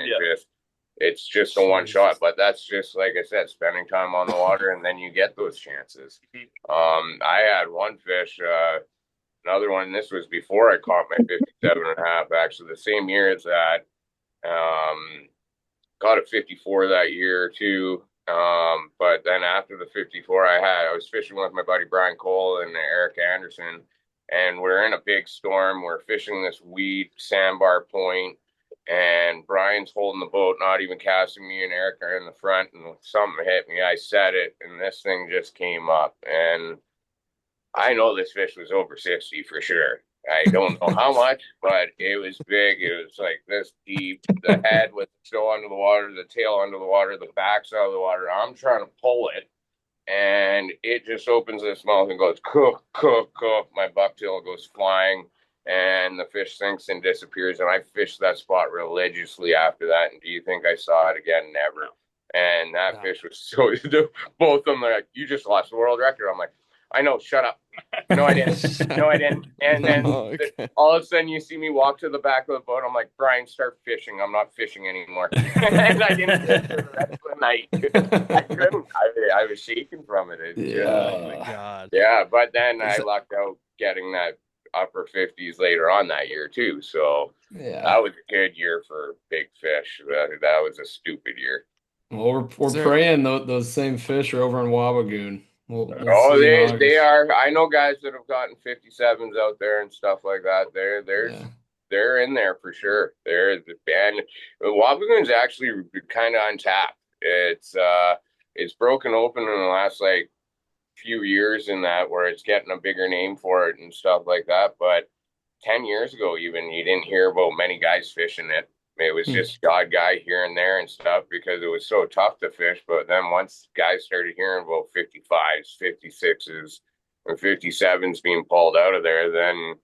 It's just a one shot. But that's just like I said, spending time on the water, and then you get those chances. I had one fish, another one. This was before I caught my 57.5. Actually, the same year as that. Caught a 54 that year too. But then after the 54, I was fishing with my buddy Brian Cole and Eric Anderson. And we're in a big storm. We're fishing this weed sandbar point, and Brian's holding the boat, not even casting. Me and Eric are in the front, and something hit me. I set it, and this thing just came up. And I know this fish was over 60 for sure. I don't know how much, but it was big. It was like this deep. The head was still under the water, the tail under the water, the back's out of the water. I'm trying to pull it. And it just opens its mouth and goes, cook, cook, cook. My bucktail goes flying, and the fish sinks and disappears. And I fished that spot religiously after that. And do you think I saw it again? Never. And that fish was so, both of them are like, you just lost the world record. I'm like, I know, shut up. No, I didn't. No, I didn't. And then all of a sudden you see me walk to the back of the boat. I'm like, Brian, start fishing. I'm not fishing anymore. And I didn't fish for the rest of the night. I couldn't. I was shaking from it. Oh my God. Yeah, but then I lucked out getting that upper 50s later on that year too. So that was a good year for big fish. That was a stupid year. Well, we're praying those same fish are over in Wabagoon. We'll they are. I know guys that have gotten 57s out there and stuff like that. They're in there for sure. And Wabagoon's actually kind of untapped. It's broken open in the last like few years in that where it's getting a bigger name for it and stuff like that. But 10 years ago, even you didn't hear about many guys fishing it. It was just odd guy here and there and stuff because it was so tough to fish. But then once guys started hearing about 55s, 56s, or 57s being pulled out of there, then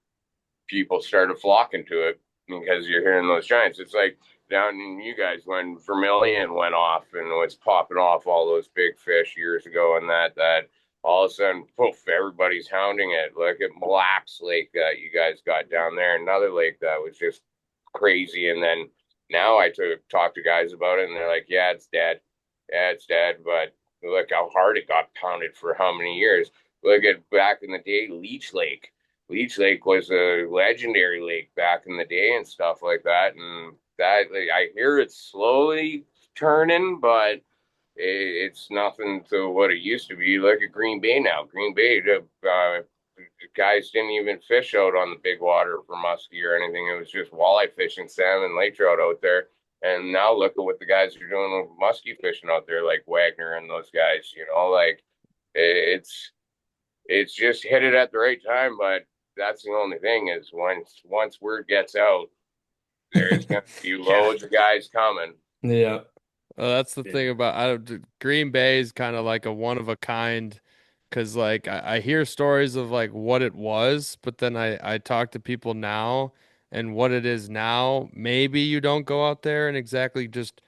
people started flocking to it because you're hearing those giants. It's like down in you guys when Vermilion went off and was popping off all those big fish years ago, and that all of a sudden, poof, everybody's hounding it. Look at Lac Lake that you guys got down there, another lake that was just crazy. And then now I talk to guys about it, and they're like, yeah, it's dead. Yeah, it's dead. But look how hard it got pounded for how many years. Look at back in the day, Leech Lake. Leech Lake was a legendary lake back in the day and stuff like that. And that I hear it's slowly turning, but it's nothing to what it used to be. Look at Green Bay now. Green Bay, guys didn't even fish out on the big water for muskie or anything. It was just walleye fishing, salmon, lake trout out there. And now look at what the guys are doing with muskie fishing out there, like Wagner and those guys. Like it's just hit it at the right time. But that's the only thing is once word gets out, there's going to be loads of guys coming. Yeah. That's the thing about Green Bay is kind of like a one of a kind. Because, like, I hear stories of, like, what it was, but then I talk to people now, and what it is now, maybe you don't go out there and exactly just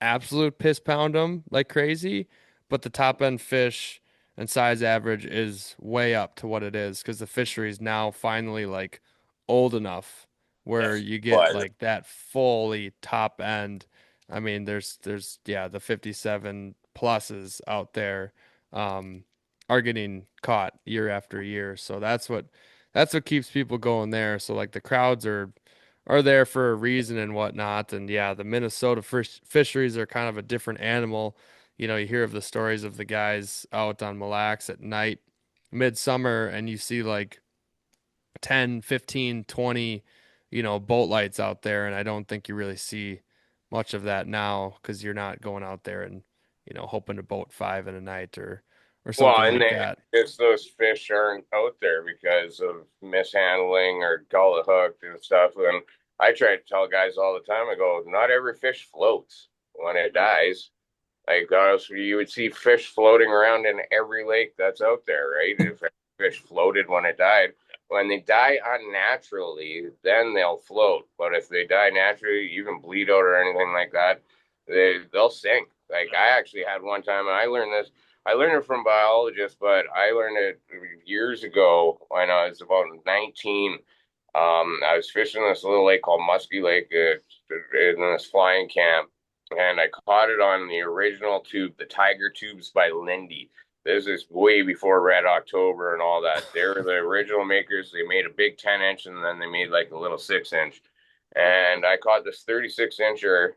absolute piss pound them like crazy, but the top-end fish and size average is way up to what it is because the fishery is now finally, like, old enough where you get But like that fully top end. I mean, there's yeah, the 57 pluses out there are getting caught year after year. So that's what keeps people going there. So like the crowds are there for a reason and whatnot. And yeah, the Minnesota fisheries are kind of a different animal. You know, you hear of the stories of the guys out on Mille Lacs at night, midsummer, and you see like 10, 15, 20, boat lights out there. And I don't think you really see much of that now because you're not going out there and, hoping to boat five in a night or well, something and like they, that. it's those fish aren't out there because of mishandling or gullet hooked and stuff. And I try to tell guys all the time, I go, not every fish floats when it dies. Like, honestly, you would see fish floating around in every lake that's out there, right? If fish floated when it died, when they die unnaturally, then they'll float. But if they die naturally, even bleed out or anything like that, they'll sink. Like I actually had one time, and I learned this. I learned it from biologists, but I learned it years ago when I was about 19. I was fishing this little lake called Muskie Lake in this flying camp, and I caught it on the original tube, the Tiger tubes by Lindy. This is way before Red October and all that. They were the original makers. They made a big 10-inch, and then they made like a little 6-inch. And I caught this 36-incher,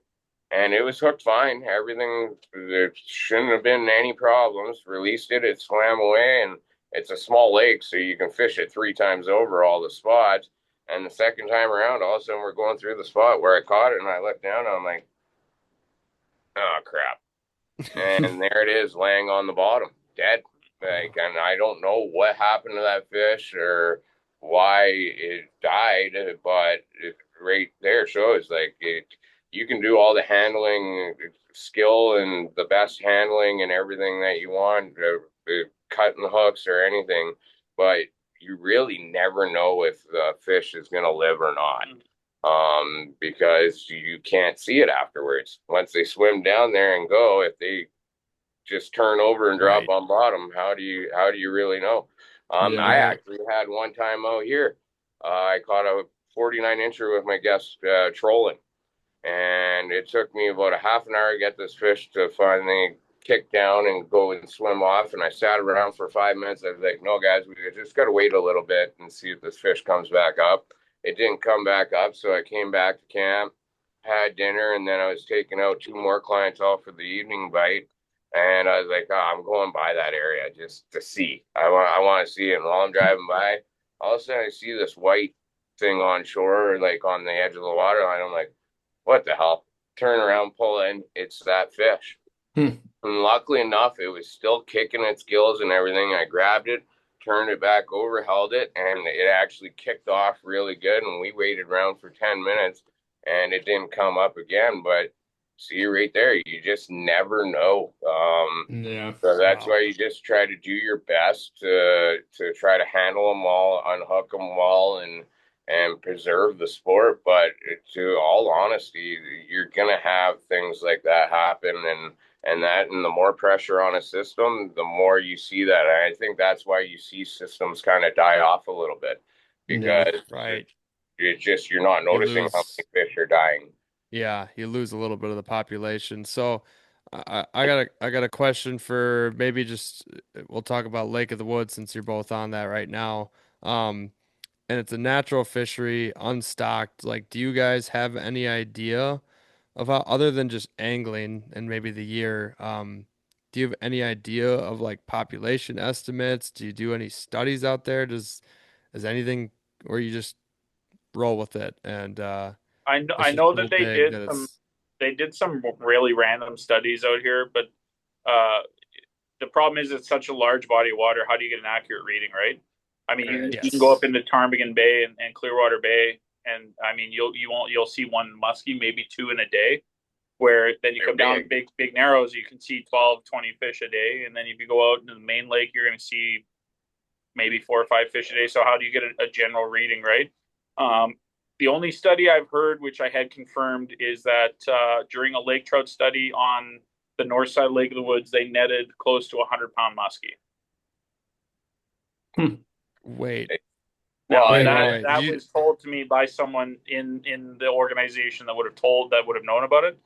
and it was hooked fine. Everything, there shouldn't have been any problems. Released it, it swam away, and it's a small lake, so you can fish it 3 times over all the spots. And the second time around, all of a sudden, we're going through the spot where I caught it, and I looked down, and I'm like, oh, crap. And there it is, laying on the bottom, dead. Like, and I don't know what happened to that fish or why it died, but it right there shows like you can do all the handling skill and the best handling and everything that you want, cutting the hooks or anything, but you really never know if the fish is going to live or not. Because you can't see it afterwards. Once they swim down there and go, if they just turn over and drop Right. on bottom, how do you really know? I actually had one time out here. I caught a 49-incher with my guest trolling, and it took me about a half an hour to get this fish to finally kick down and go and swim off. And I sat around for 5 minutes. I was like, no, guys, we just got to wait a little bit and see if this fish comes back up. It didn't come back up, so I came back to camp, had dinner, and then I was taking out 2 more clients off for the evening bite. And I was like, oh, I'm going by that area just to see. I want to see it. And while I'm driving by, all of a sudden I see this white thing on shore, like on the edge of the water line. I'm like, what the hell? Turn around, pull in. It's that fish. And luckily enough, it was still kicking its gills and everything. I grabbed it, turned it back over, held it, and it actually kicked off really good. And we waited around for 10 minutes, and it didn't come up again. But see right there, you just never know. Yeah. So that's why you just try to do your best to try to handle them all, unhook them all, and preserve the sport. But to all honesty, you're gonna have things like that happen, and the more pressure on a system, the more you see that. And I think that's why you see systems kind of die off a little bit, because Right. it's just you're not noticing how many fish are dying. Yeah, you lose a little bit of the population. So I got a question for maybe just we'll talk about Lake of the Woods since you're both on that right now. And it's a natural fishery, unstocked. Like, do you guys have any idea of how, other than just angling and maybe the year, do you have any idea of like population estimates? Do you do any studies out there? Is anything where you just roll with it and I it's just know so that they big did that some it's they did some really random studies out here, but uh, the problem is it's such a large body of water. How do you get an accurate reading, right? I mean, you can go up yes. into Ptarmigan Bay and Clearwater Bay, and I mean you'll see one muskie, maybe 2 in a day. Where then you come down big narrows, you can see 12, 20 fish a day, and then if you go out into the main lake, you're going to see maybe 4 or 5 fish a day. So how do you get a general reading, right? The only study I've heard, which I had confirmed, is that during a lake trout study on the north side of Lake of the Woods, they netted close to 100-pound muskie. Wait. No, Well, that was told to me by someone in the organization that would have known about it.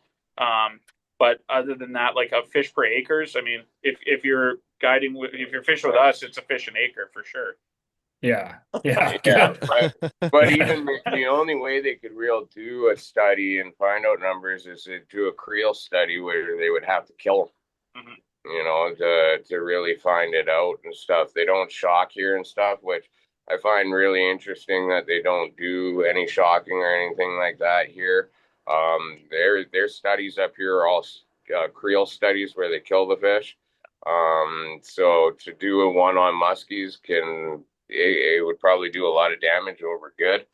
But other than that, like a fish per acres, I mean, if you're if you're fishing with us, it's a fish an acre for sure. Yeah. Yeah. yeah, Good. but even the only way they could real do a study and find out numbers is to do a creel study where they would have to kill them, to really find it out and stuff. They don't shock here and stuff, which I find really interesting that they don't do any shocking or anything like that here. Their studies up here are all creel studies where they kill the fish. So to do a one on muskies it would probably do a lot of damage over good.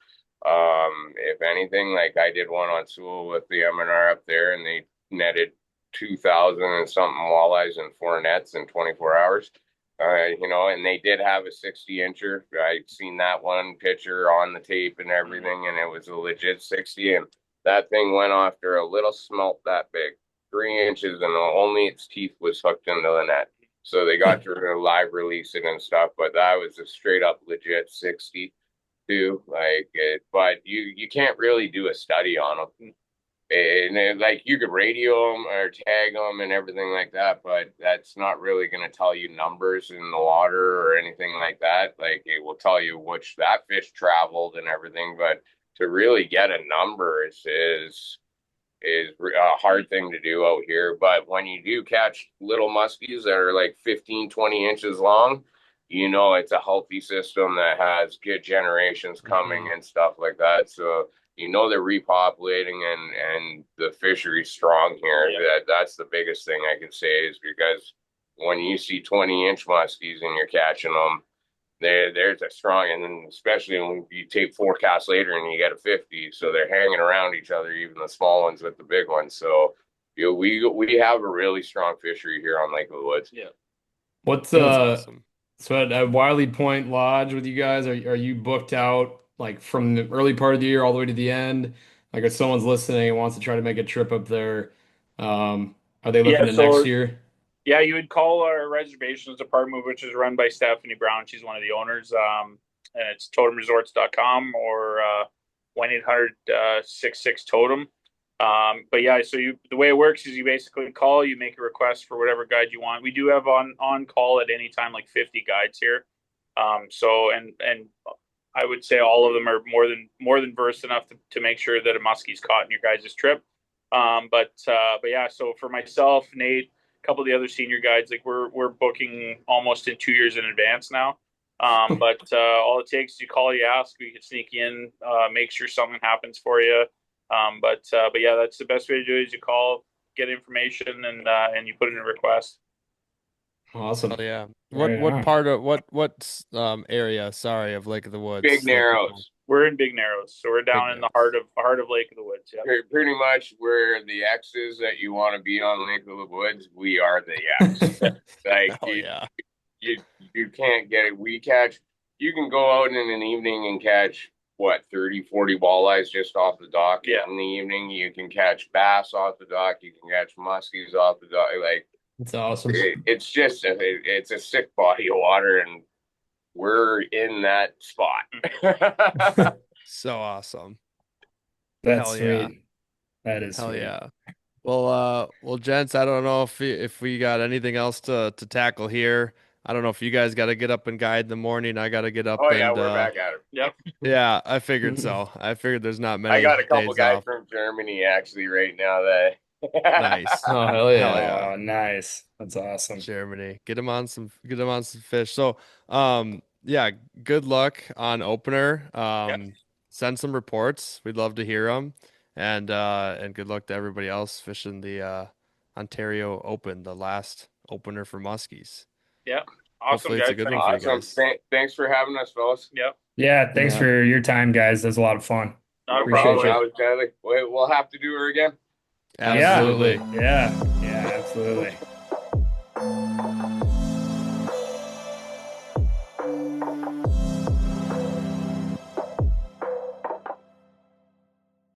If anything, like I did one on Sewell with the M&R up there, and they netted 2,000 and something walleyes in 4 nets in 24 hours. And they did have a 60-incher. I'd seen that one picture on the tape and everything, and it was a legit 60. And that thing went after a little smelt that big, 3 inches, and only its teeth was hooked into the net. So they got to live release it and stuff, but that was a straight up legit 60 too. But you can't really do a study on them. And like you could radio them or tag them and everything like that, but that's not really going to tell you numbers in the water or anything like that. Like it will tell you which that fish traveled and everything, but to really get a number is a hard thing to do out here. But when you do catch little muskies that are like 15, 20 inches long, it's a healthy system that has good generations coming and stuff like that. So they're repopulating and the fishery's strong here. Yeah. That's the biggest thing I can say, is because when you see 20-inch muskies and you're catching them, there's a strong, and then especially when you take 4 casts later and you get a 50, so they're hanging around each other, even the small ones with the big ones. So we have a really strong fishery here on Lake of the Woods. Yeah. What's That's awesome. so at Wiley Point Lodge with you guys, are you booked out like from the early part of the year all the way to the end? Like if someone's listening and wants to try to make a trip up there, are they looking at next year? Yeah, you would call our reservations department, which is run by Stephanie Brown. She's one of the owners. And it's totemresorts.com or 1-800-66-TOTEM. But yeah, so the way it works is you basically call, you make a request for whatever guide you want. We do have on call at any time like 50 guides here. So I would say all of them are more than versed enough to make sure that a muskie's caught in your guys' trip. But yeah, so for myself, Nate, a couple of the other senior guides, like we're booking almost in 2 years in advance now. But all it takes is you call, you ask, we can sneak in, make sure something happens for you. But yeah, that's the best way to do it, is you call, get information, and you put in a request. Awesome. Oh yeah. What part of what area, sorry, of Lake of the Woods? Big Narrows. We're in Big Narrows, so we're down in the heart of Lake of the Woods. Yeah. Pretty much where the X is that you want to be on Lake of the Woods, we are the X. Like you can't get it. You can go out in an evening and catch 30, 40 walleyes just off the dock. Yeah. In the evening, you can catch bass off the dock. You can catch muskies off the dock. Like, it's awesome. It's just it's a sick body of water, and we're in that spot. So awesome. That's Hell sweet. yeah. That is Hell sweet. yeah. Well, gents, I don't know if we got anything else to tackle here. I don't know if you guys got to get up and guide in the morning. I got to get up. Oh yeah, we're back at it. Yep. Yeah, I figured so. I figured there's not many. I got a couple days guys off. from Germany actually right now that. Nice. Oh hell yeah. Hell yeah. Oh, nice. That's awesome. Germany. Get them on some fish. So, yeah, good luck on opener. Send some reports. We'd love to hear them. And good luck to everybody else fishing the Ontario Open, the last opener for muskies. Yeah. Awesome, Hopefully it's guys. a good one for you Awesome. guys. Thanks for having us, fellas. Yep. Yeah, thanks for your time, guys. That was a lot of fun. Not a Appreciate problem. you. That was deadly. We'll have to do her again. Absolutely. Yeah, absolutely.